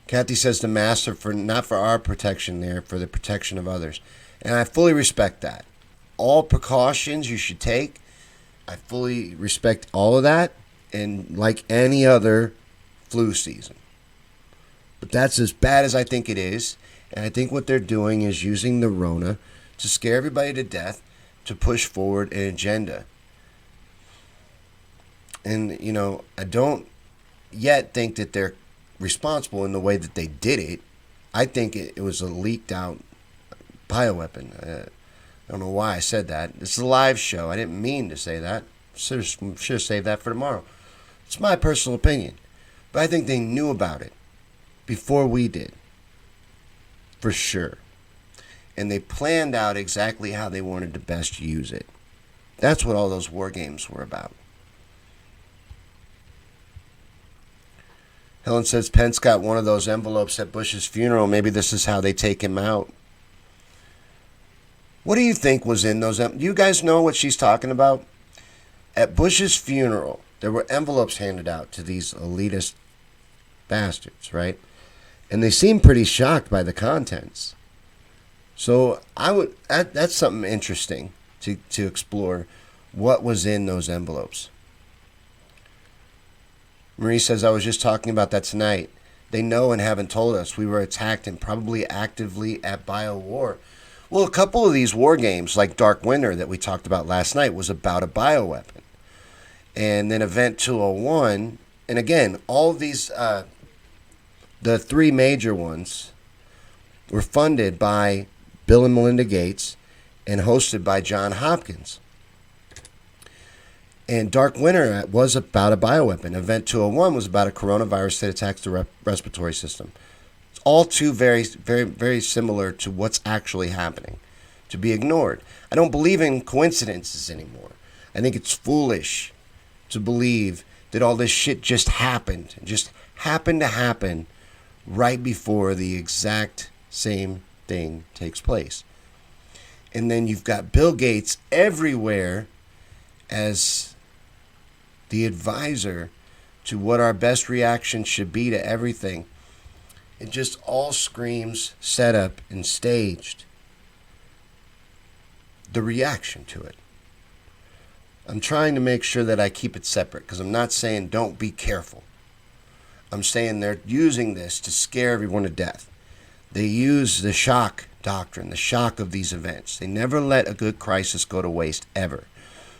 Kathy says the masks are not for our protection, they're for the protection of others. And I fully respect that. All precautions you should take, I fully respect all of that, and like any other flu season. But that's as bad as I think it is, and I think what they're doing is using the Rona to scare everybody to death, to push forward an agenda. And, I don't yet think that they're responsible in the way that they did it. I think it was a leaked out bioweapon. I don't know why I said that. It's a live show. I didn't mean to say that. Should have saved that for tomorrow. It's my personal opinion. But I think they knew about it before we did. For sure. And they planned out exactly how they wanted to best use it. That's what all those war games were about. Helen says Pence got one of those envelopes at Bush's funeral. Maybe this is how they take him out. What do you think was in those? Do you guys know what she's talking about? At Bush's funeral, there were envelopes handed out to these elitist bastards, right? And they seemed pretty shocked by the contents. So that's something interesting to explore. What was in those envelopes? Marie says, I was just talking about that tonight. They know and haven't told us. We were attacked and probably actively at bio-war. Well, a couple of these war games, like Dark Winter that we talked about last night, was about a bioweapon. And then Event 201, and again, all of these, the three major ones, were funded by Bill and Melinda Gates and hosted by John Hopkins. And Dark Winter was about a bioweapon. Event 201 was about a coronavirus that attacks the respiratory system. It's all two very, very, very similar to what's actually happening, to be ignored. I don't believe in coincidences anymore. I think it's foolish to believe that all this shit just happened to happen right before the exact same thing takes place. And then you've got Bill Gates everywhere as the advisor to what our best reaction should be to everything. It just all screams set up and staged. The reaction to it. I'm trying to make sure that I keep it separate, because I'm not saying don't be careful. I'm saying they're using this to scare everyone to death. They use the shock doctrine, the shock of these events. They never let a good crisis go to waste, ever.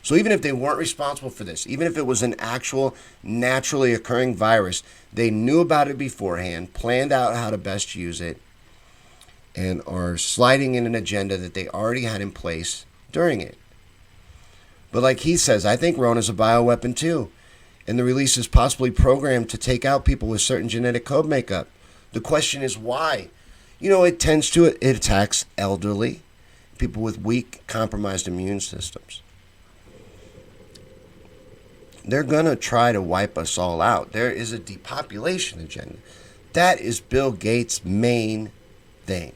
So even if they weren't responsible for this, even if it was an actual naturally occurring virus, they knew about it beforehand, planned out how to best use it, and are sliding in an agenda that they already had in place during it. But like he says, I think Rona's a bioweapon too. And the release is possibly programmed to take out people with certain genetic code makeup. The question is why? It tends to, it attacks elderly, people with weak, compromised immune systems. They're going to try to wipe us all out. There is a depopulation agenda. That is Bill Gates' main thing.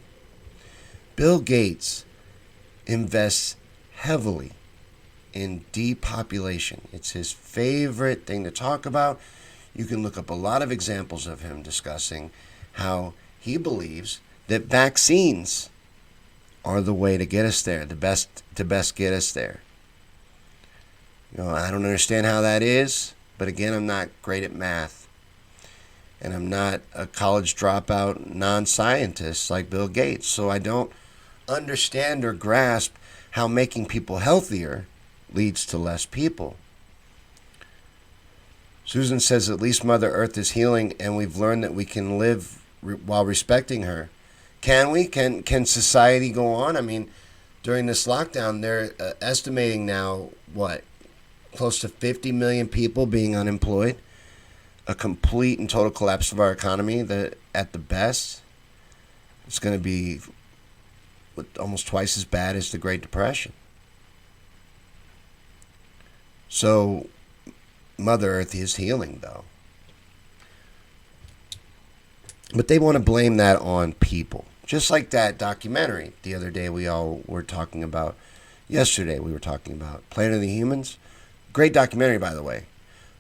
Bill Gates invests heavily in depopulation. It's his favorite thing to talk about. You can look up a lot of examples of him discussing how he believes that vaccines are the way to get us there, to best get us there. I don't understand how that is, but again, I'm not great at math. And I'm not a college dropout non-scientist like Bill Gates, so I don't understand or grasp how making people healthier leads to less people. Susan says at least Mother Earth is healing, and we've learned that we can live while respecting her. Can we? Can society go on? I mean, during this lockdown, they're estimating now, close to 50 million people being unemployed. A complete and total collapse of our economy. At the best, it's going to be almost twice as bad as the Great Depression. So, Mother Earth is healing, though. But they want to blame that on people. Just like that documentary the other day yesterday we were talking about Planet of the Humans. Great documentary, by the way.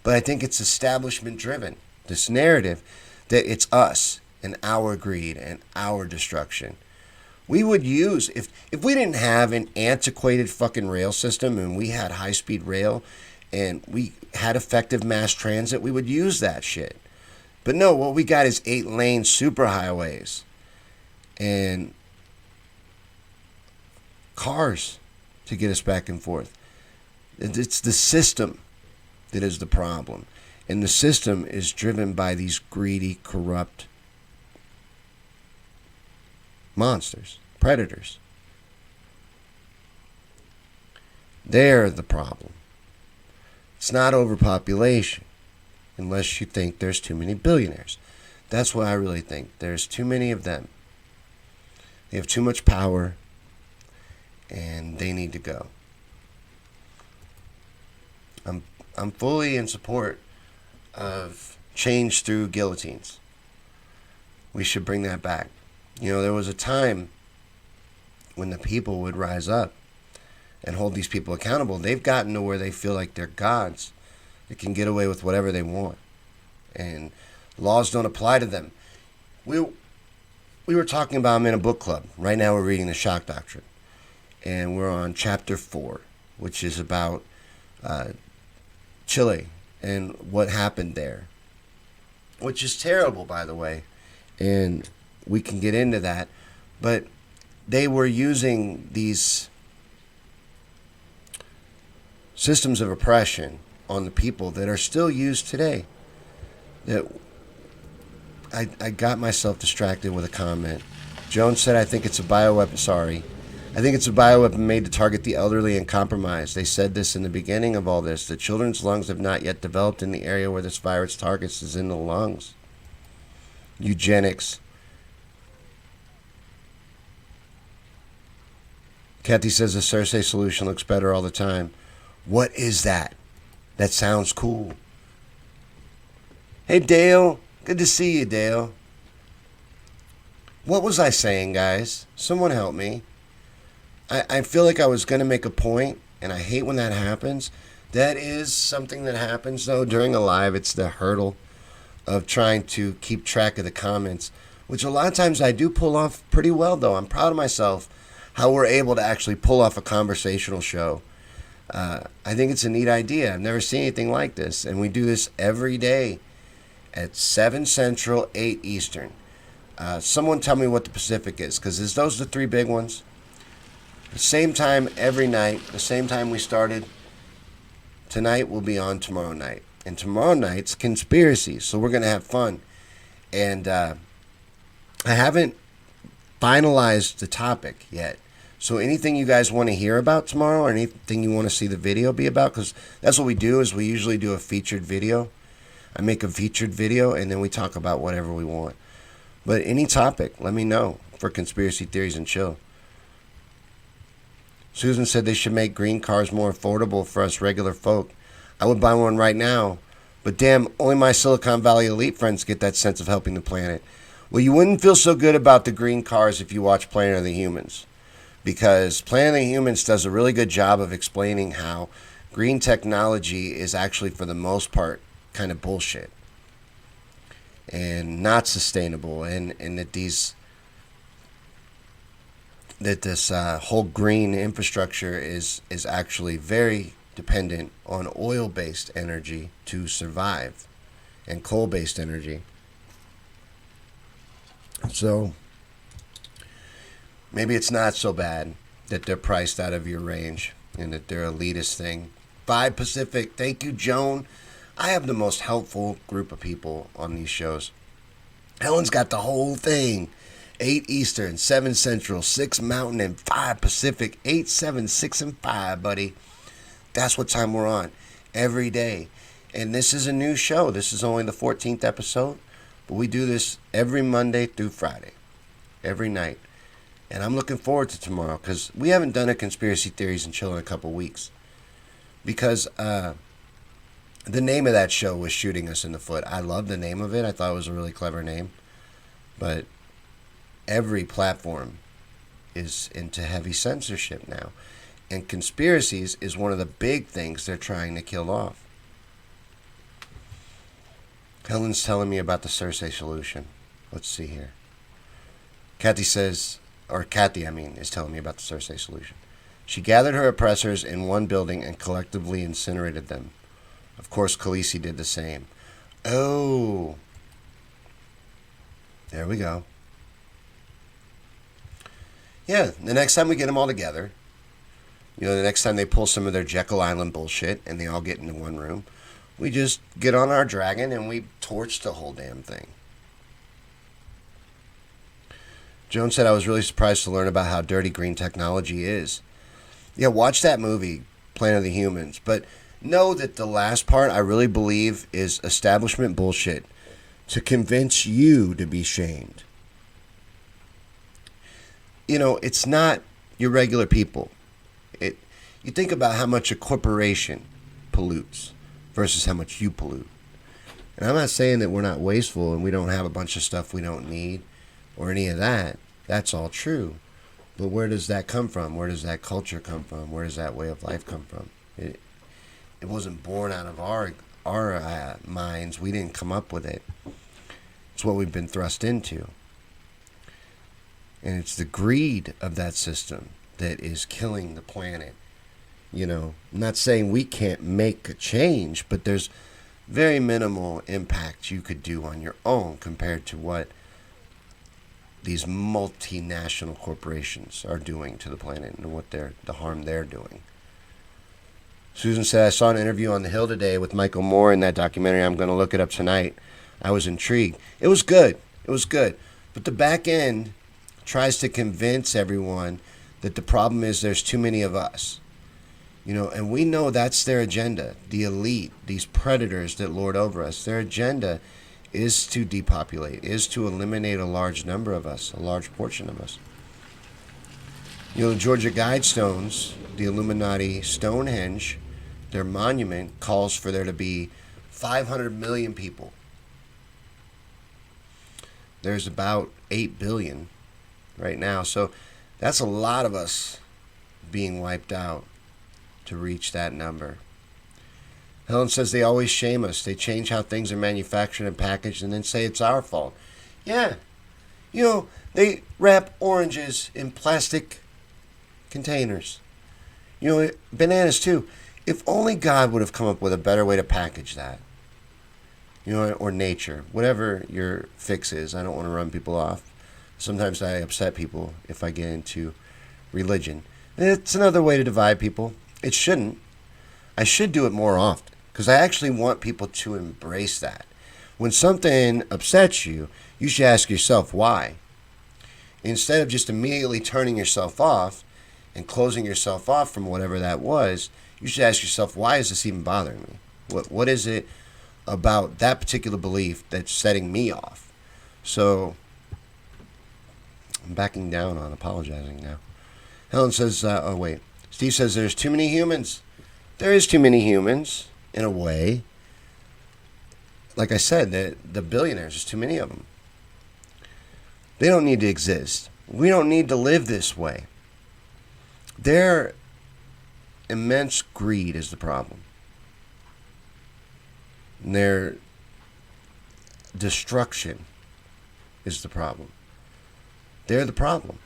But I think it's establishment driven. This narrative that it's us and our greed and our destruction. We would use, if we didn't have an antiquated fucking rail system and we had high-speed rail and we had effective mass transit, we would use that shit. But no, what we got is 8-lane superhighways and cars to get us back and forth. It's the system that is the problem. And the system is driven by these greedy, corrupt monsters, predators. They're the problem. It's not overpopulation, unless you think there's too many billionaires. That's what I really think. There's too many of them. They have too much power, and they need to go. I'm fully in support of change through guillotines. We should bring that back. There was a time when the people would rise up and hold these people accountable. They've gotten to where they feel like they're gods. They can get away with whatever they want. And laws don't apply to them. We were talking about them in a book club. Right now we're reading the Shock Doctrine. And we're on chapter 4, which is about Chile and what happened there. Which is terrible, by the way. And we can get into that. But they were using these systems of oppression on the people that are still used today. That I got myself distracted with a comment. Jones said, I think it's a bioweapon. Sorry. I think it's a bioweapon made to target the elderly and compromised. They said this in the beginning of all this. The children's lungs have not yet developed in the area where this virus targets is in the lungs. Eugenics. Kathy says the Cersei solution looks better all the time. What is that? That sounds cool. Hey, Dale. Good to see you, Dale. What was I saying, guys? Someone help me. I feel like I was going to make a point, and I hate when that happens. That is something that happens, though, during a live. It's the hurdle of trying to keep track of the comments, which a lot of times I do pull off pretty well, though. I'm proud of myself how we're able to actually pull off a conversational show. I think it's a neat idea. I've never seen anything like this, and we do this every day at 7 Central, 8 Eastern. Someone tell me what the Pacific is, because is those the three big ones? The same time every night, the same time we started. Tonight will be on tomorrow night. And tomorrow night's conspiracies, so we're going to have fun. And I haven't finalized the topic yet. So anything you guys want to hear about tomorrow or anything you want to see the video be about, because that's what we do is we usually do a featured video. I make a featured video and then we talk about whatever we want. But any topic, let me know for Conspiracy Theories and Chill. Susan said they should make green cars more affordable for us regular folk. I would buy one right now, but damn, only my Silicon Valley elite friends get that sense of helping the planet. Well, you wouldn't feel so good about the green cars if you watch Planet of the Humans, because Planet of the Humans does a really good job of explaining how green technology is actually, for the most part, kind of bullshit and not sustainable, and that this whole green infrastructure is actually very dependent on oil-based energy to survive and coal-based energy. So maybe it's not so bad that they're priced out of your range and that they're elitist thing. 5 Pacific, thank you, Joan. I have the most helpful group of people on these shows. Helen's got the whole thing. 8 Eastern, 7 Central, 6 Mountain, and 5 Pacific. 8, 7, 6, and 5, buddy. That's what time we're on every day. And this is a new show. This is only the 14th episode. But we do this every Monday through Friday. Every night. And I'm looking forward to tomorrow because we haven't done a Conspiracy Theories and Chill in a couple weeks. Because the name of that show was shooting us in the foot. I love the name of it. I thought it was a really clever name. But every platform is into heavy censorship now. And conspiracies is one of the big things they're trying to kill off. Helen's telling me about the Cersei solution. Let's see here. Kathy is telling me about the Cersei solution. She gathered her oppressors in one building and collectively incinerated them. Of course, Khaleesi did the same. Oh. There we go. Yeah, the next time we get them all together, the next time they pull some of their Jekyll Island bullshit and they all get into one room, we just get on our dragon and we torch the whole damn thing. Joan said, I was really surprised to learn about how dirty green technology is. Yeah, watch that movie, Planet of the Humans. But know that the last part, I really believe, is establishment bullshit to convince you to be shamed. It's not your regular people. You think about how much a corporation pollutes versus how much you pollute. And I'm not saying that we're not wasteful and we don't have a bunch of stuff we don't need or any of that. That's all true. But where does that come from? Where does that culture come from? Where does that way of life come from? It wasn't born out of our minds. We didn't come up with it. It's what we've been thrust into. And it's the greed of that system that is killing the planet. I'm not saying we can't make a change, but there's very minimal impact you could do on your own compared to what these multinational corporations are doing to the planet and what the harm they're doing. Susan said, I saw an interview on The Hill today with Michael Moore in that documentary. I'm going to look it up tonight. I was intrigued. It was good. It was good. But the back end tries to convince everyone that the problem is there's too many of us. And we know that's their agenda. The elite, these predators that lord over us, their agenda is to depopulate, is to eliminate a large number of us, a large portion of us. The Georgia Guidestones, the Illuminati Stonehenge, their monument calls for there to be 500 million people. There's about 8 billion right now. So that's a lot of us being wiped out to reach that number. Helen says they always shame us. They change how things are manufactured and packaged and then say it's our fault. Yeah. They wrap oranges in plastic containers. Bananas too. If only God would have come up with a better way to package that. Or nature. Whatever your fix is. I don't want to run people off. Sometimes I upset people if I get into religion. It's another way to divide people. It shouldn't. I should do it more often because I actually want people to embrace that. When something upsets you, you should ask yourself why. Instead of just immediately turning yourself off and closing yourself off from whatever that was, you should ask yourself, why is this even bothering me? What is it about that particular belief that's setting me off? So I'm backing down on apologizing now. Helen says, Steve says there's too many humans. There is too many humans, in a way. Like I said, the billionaires, there's too many of them. They don't need to exist. We don't need to live this way. Their immense greed is the problem. And their destruction is the problem. They're the problem.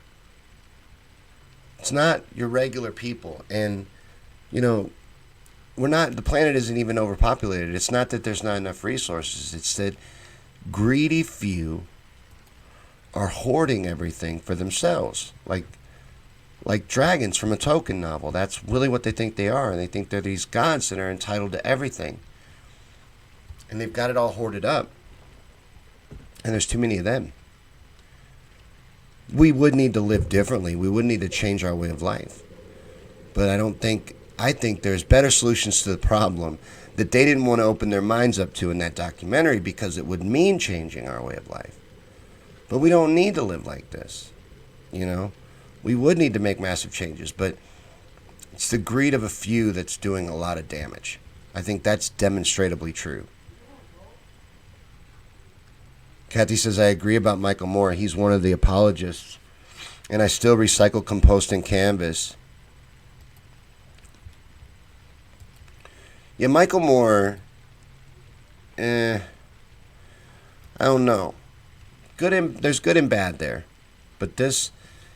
It's not your regular people. And, the planet isn't even overpopulated. It's not that there's not enough resources. It's that greedy few are hoarding everything for themselves. Like dragons from a Tolkien novel. That's really what they think they are. And they think they're these gods that are entitled to everything. And they've got it all hoarded up. And there's too many of them. We would need to live differently. We would need to change our way of life. But I think there's better solutions to the problem that they didn't want to open their minds up to in that documentary because it would mean changing our way of life. But we don't need to live like this. We would need to make massive changes, but it's the greed of a few that's doing a lot of damage. I think that's demonstrably true. Kathy says, I agree about Michael Moore. He's one of the apologists. And I still recycle compost and canvas. Yeah, Michael Moore, I don't know. There's good and bad there. But this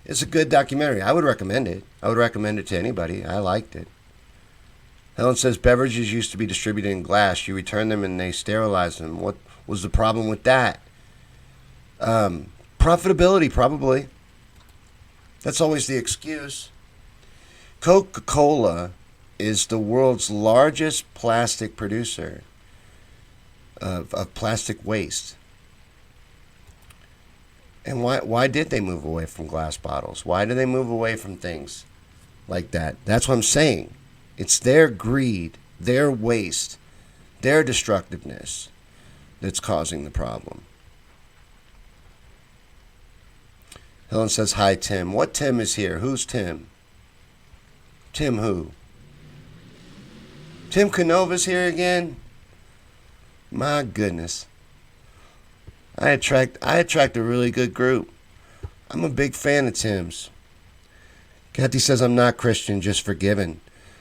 is a good documentary. I would recommend it. I would recommend it to anybody. I liked it. Helen says, beverages used to be distributed in glass. You return them and they sterilize them. What was the problem with that? Profitability, probably. That's always the excuse. Coca-Cola is the world's largest plastic producer of plastic waste. And why did they move away from glass bottles? Why do they move away from things like that? That's what I'm saying. It's their greed, their waste, their destructiveness that's causing the problem. Helen says, hi, Tim. What Tim is here? Who's Tim? Tim who? Tim Canova's here again? My goodness. I attract a really good group. I'm a big fan of Tim's. Kathy says, I'm not Christian, just forgiven.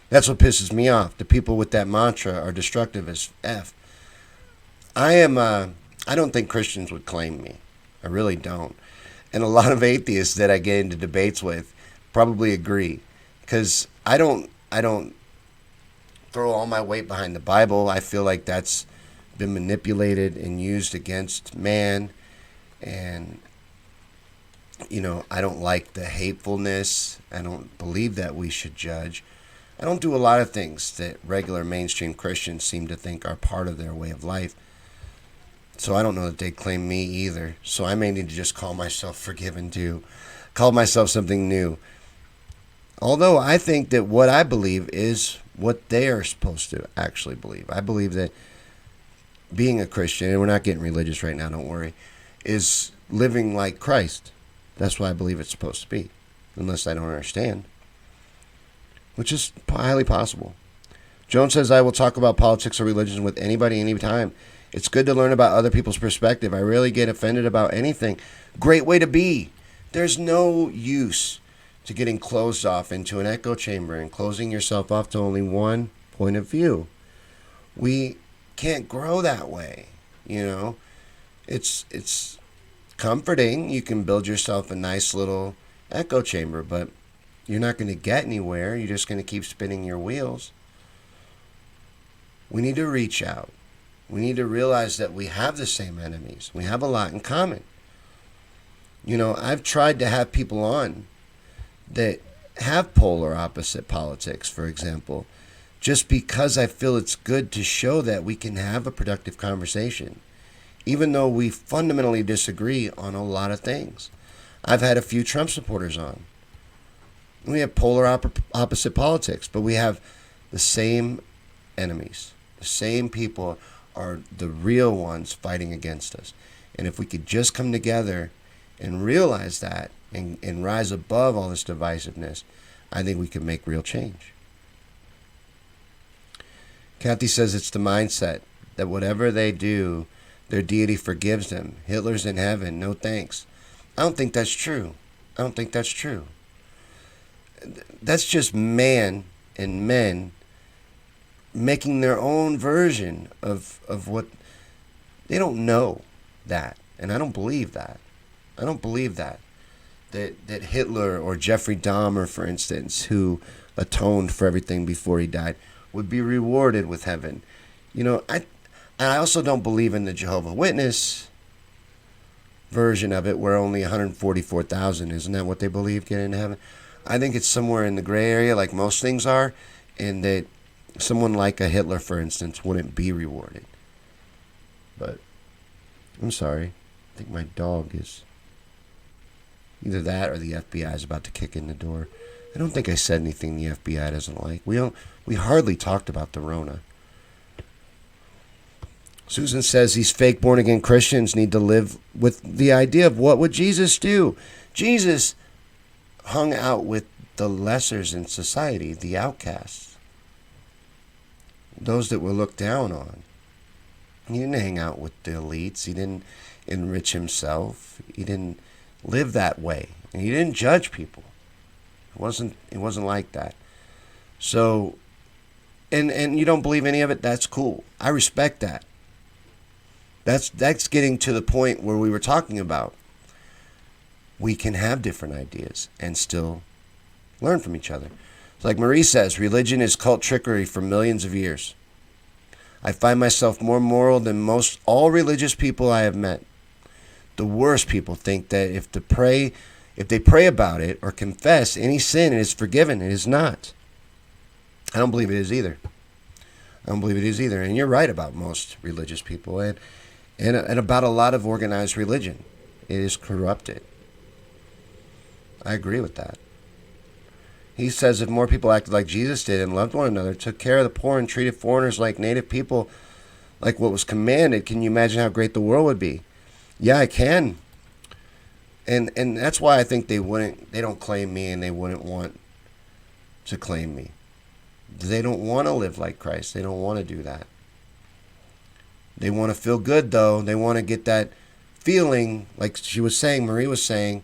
That's what pisses me off. The people with that mantra are destructive as F. I don't think Christians would claim me. I really don't. And a lot of atheists that I get into debates with probably agree. Because I don't throw all my weight behind the Bible. I feel like that's been manipulated and used against man. And, I don't like the hatefulness. I don't believe that we should judge. I don't do a lot of things that regular mainstream Christians seem to think are part of their way of life. So I don't know that they claim me either. So I may need to just call myself forgiven too. Call myself something new. Although I think that what I believe is what they are supposed to actually believe. I believe that being a Christian, and we're not getting religious right now, don't worry, is living like Christ. That's what I believe it's supposed to be. Unless I don't understand. Which is highly possible. Joan says, I will talk about politics or religion with anybody, anytime. It's good to learn about other people's perspective. I rarely get offended about anything. Great way to be. There's no use to getting closed off into an echo chamber and closing yourself off to only one point of view. We can't grow that way, you know. It's comforting. You can build yourself a nice little echo chamber, but you're not going to get anywhere. You're just going to keep spinning your wheels. We need to reach out. We need to realize that we have the same enemies. We have a lot in common. You know, I've tried to have people on that have polar opposite politics, for example, just because I feel it's good to show that we can have a productive conversation, even though we fundamentally disagree on a lot of things. I've had a few Trump supporters on. We have polar opposite politics, but we have the same enemies. The same people are the real ones fighting against us. And if we could just come together and realize that and rise above all this divisiveness, I think we can make real change. Kathy says it's the mindset that whatever they do, their deity forgives them. Hitler's in heaven, no thanks. I don't think that's true. I don't think that's true. That's just man and men making their own version of what they don't know that. And I don't believe that. I don't believe that Hitler or Jeffrey Dahmer, for instance, who atoned for everything before he died, would be rewarded with heaven. You know, I also don't believe in the Jehovah's Witness version of it, where only 144,000, isn't that what they believe, get into heaven? I think it's somewhere in the gray area, like most things are, and that someone like a Hitler, for instance, wouldn't be rewarded. But I'm sorry. I think my dog is either that or the FBI is about to kick in the door. I don't think I said anything the FBI doesn't like. We hardly talked about the Rona. Susan says these fake born-again Christians need to live with the idea of what would Jesus do. Jesus hung out with the lessers in society, the outcasts, those that were looked down on. He didn't hang out with the elites. He didn't enrich himself. He didn't live that way. And he didn't judge people. It wasn't like that. So, and you don't believe any of it, that's cool. I respect that. That's getting to the point where we were talking about. We can have different ideas and still learn from each other. It's like Marie says, religion is cult trickery for millions of years. I find myself more moral than most all religious people I have met. The worst people think that if they pray about it or confess any sin, it is forgiven. It is not. I don't believe it is either. And you're right about most religious people and about a lot of organized religion. It is corrupted. I agree with that. He says if more people acted like Jesus did and loved one another, took care of the poor and treated foreigners like native people, like what was commanded, can you imagine how great the world would be? Yeah, I can. And that's why I think they don't claim me and they wouldn't want to claim me. They don't want to live like Christ. They don't want to do that. They want to feel good, though. They want to get that feeling, like she was saying, Marie was saying,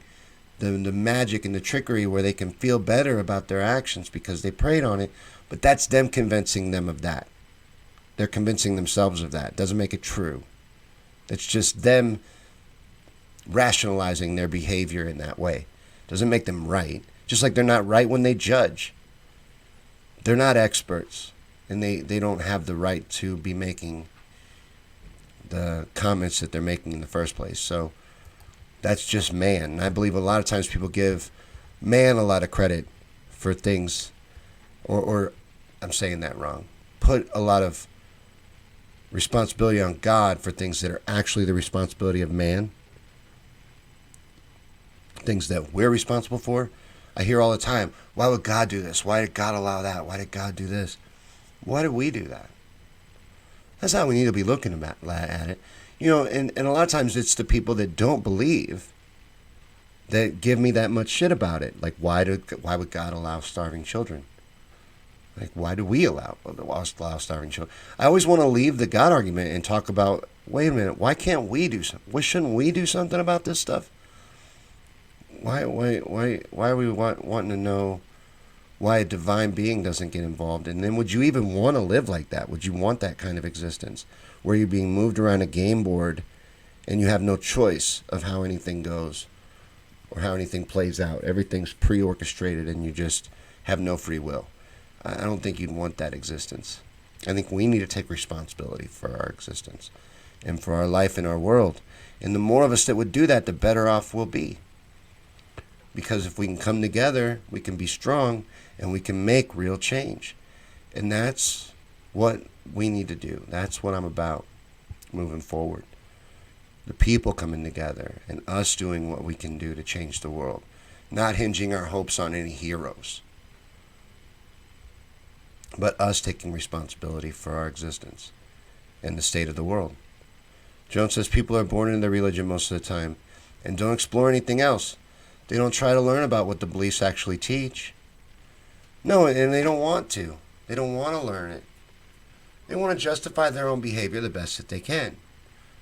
the magic and the trickery where they can feel better about their actions because they prayed on it. But that's them convincing them of that. They're convincing themselves of that. Doesn't make it true. It's just them rationalizing their behavior in that way. Doesn't make them right. Just like they're not right when they judge. They're not experts. And they don't have the right to be making the comments that they're making in the first place. So that's just man. And I believe a lot of times people give man a lot of credit for things or I'm saying that wrong. Put a lot of responsibility on God for things that are actually the responsibility of man. Things that we're responsible for. I hear all the time, why would God do this? Why did God allow that? Why did God do this? Why did we do that? That's how we need to be looking at it. And a lot of times it's the people that don't believe that give me that much shit about it. Like, why would God allow starving children? Like, why do we allow starving children? I always want to leave the God argument and talk about, wait a minute, why can't we do something? Why shouldn't we do something about this stuff? Why are we wanting to know why a divine being doesn't get involved? And then would you even want to live like that? Would you want that kind of existence where you're being moved around a game board and you have no choice of how anything goes or how anything plays out? Everything's pre-orchestrated and you just have no free will. I don't think you'd want that existence. I think we need to take responsibility for our existence and for our life in our world. And the more of us that would do that, the better off we'll be. Because if we can come together, we can be strong and we can make real change. And that's what we need to do. That's what I'm about moving forward. The people coming together and us doing what we can do to change the world. Not hinging our hopes on any heroes. But us taking responsibility for our existence and the state of the world. Jones says people are born into their religion most of the time and don't explore anything else. They don't try to learn about what the beliefs actually teach. No, and they don't want to. They don't want to learn it. They want to justify their own behavior the best that they can.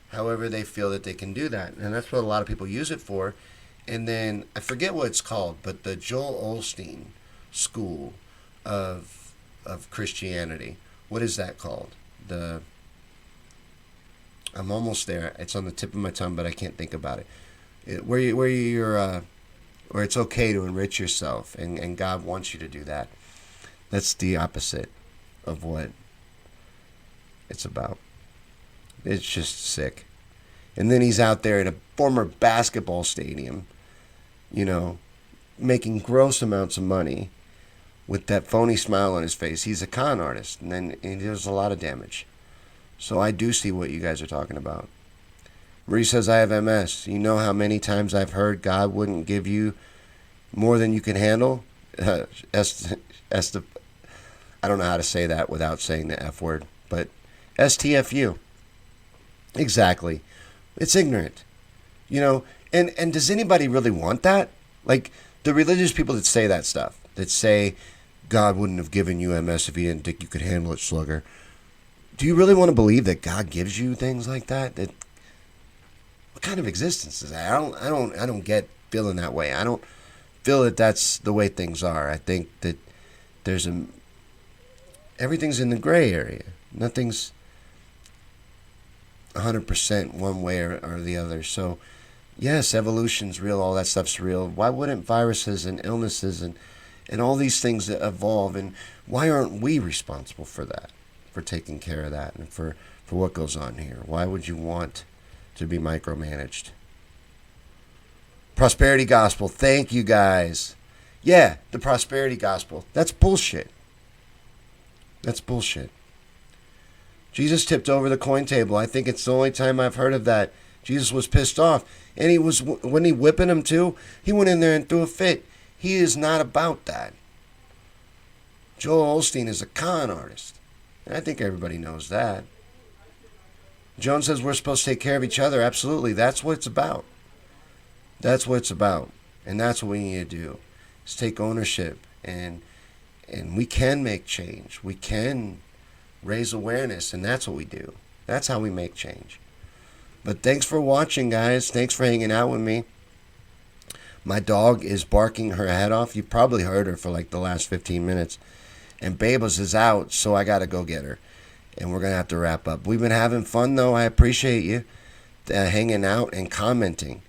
However they feel that they can do that. And that's what a lot of people use it for. And then, I forget what it's called, but the Joel Osteen school of Christianity. What is that called? I'm almost there. It's on the tip of my tongue, but I can't think about it. Where it's okay to enrich yourself, and God wants you to do that. That's the opposite of what it's about. It's just sick. And then he's out there in a former basketball stadium, making gross amounts of money with that phony smile on his face. He's a con artist, and then he does a lot of damage. So I do see what you guys are talking about. Marie says, I have MS. You know how many times I've heard God wouldn't give you more than you can handle? I don't know how to say that without saying the F word, but STFU. Exactly. It's ignorant. And does anybody really want that? Like, the religious people that say that stuff, that say God wouldn't have given you MS if he didn't think you could handle it, slugger. Do you really want to believe that God gives you things like that? What kind of existence is that? I don't get feeling that way. I don't feel that that's the way things are. I think that everything's in the gray area. Nothing's 100% one way or the other. So, yes, evolution's real. All that stuff's real. Why wouldn't viruses and illnesses and all these things that evolve? And why aren't we responsible for that? For taking care of that and for what goes on here? Why would you want to be micromanaged? Prosperity gospel. Thank you, guys. Yeah, the prosperity gospel. That's bullshit. That's bullshit. Jesus tipped over the coin table. I think it's the only time I've heard of that. Jesus was pissed off. And when he whipping him too, he went in there and threw a fit. He is not about that. Joel Osteen is a con artist. And I think everybody knows that. Joan says we're supposed to take care of each other. Absolutely. That's what it's about. That's what it's about. And that's what we need to do. Is take ownership. And we can make change. We can raise awareness. And that's what we do. That's how we make change. But thanks for watching, guys. Thanks for hanging out with me. My dog is barking her head off. You probably heard her for like the last 15 minutes. And Babas is out, so I got to go get her. And we're going to have to wrap up. We've been having fun, though. I appreciate you hanging out and commenting,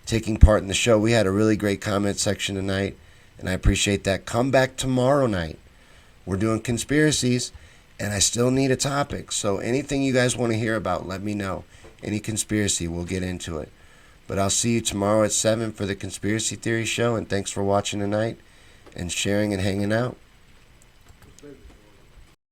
taking part in the show. We had a really great comment section tonight, and I appreciate that. Come back tomorrow night. We're doing conspiracies, and I still need a topic. So anything you guys want to hear about, let me know. Any conspiracy, we'll get into it. But I'll see you tomorrow at 7 for the Conspiracy Theory Show, and thanks for watching tonight and sharing and hanging out.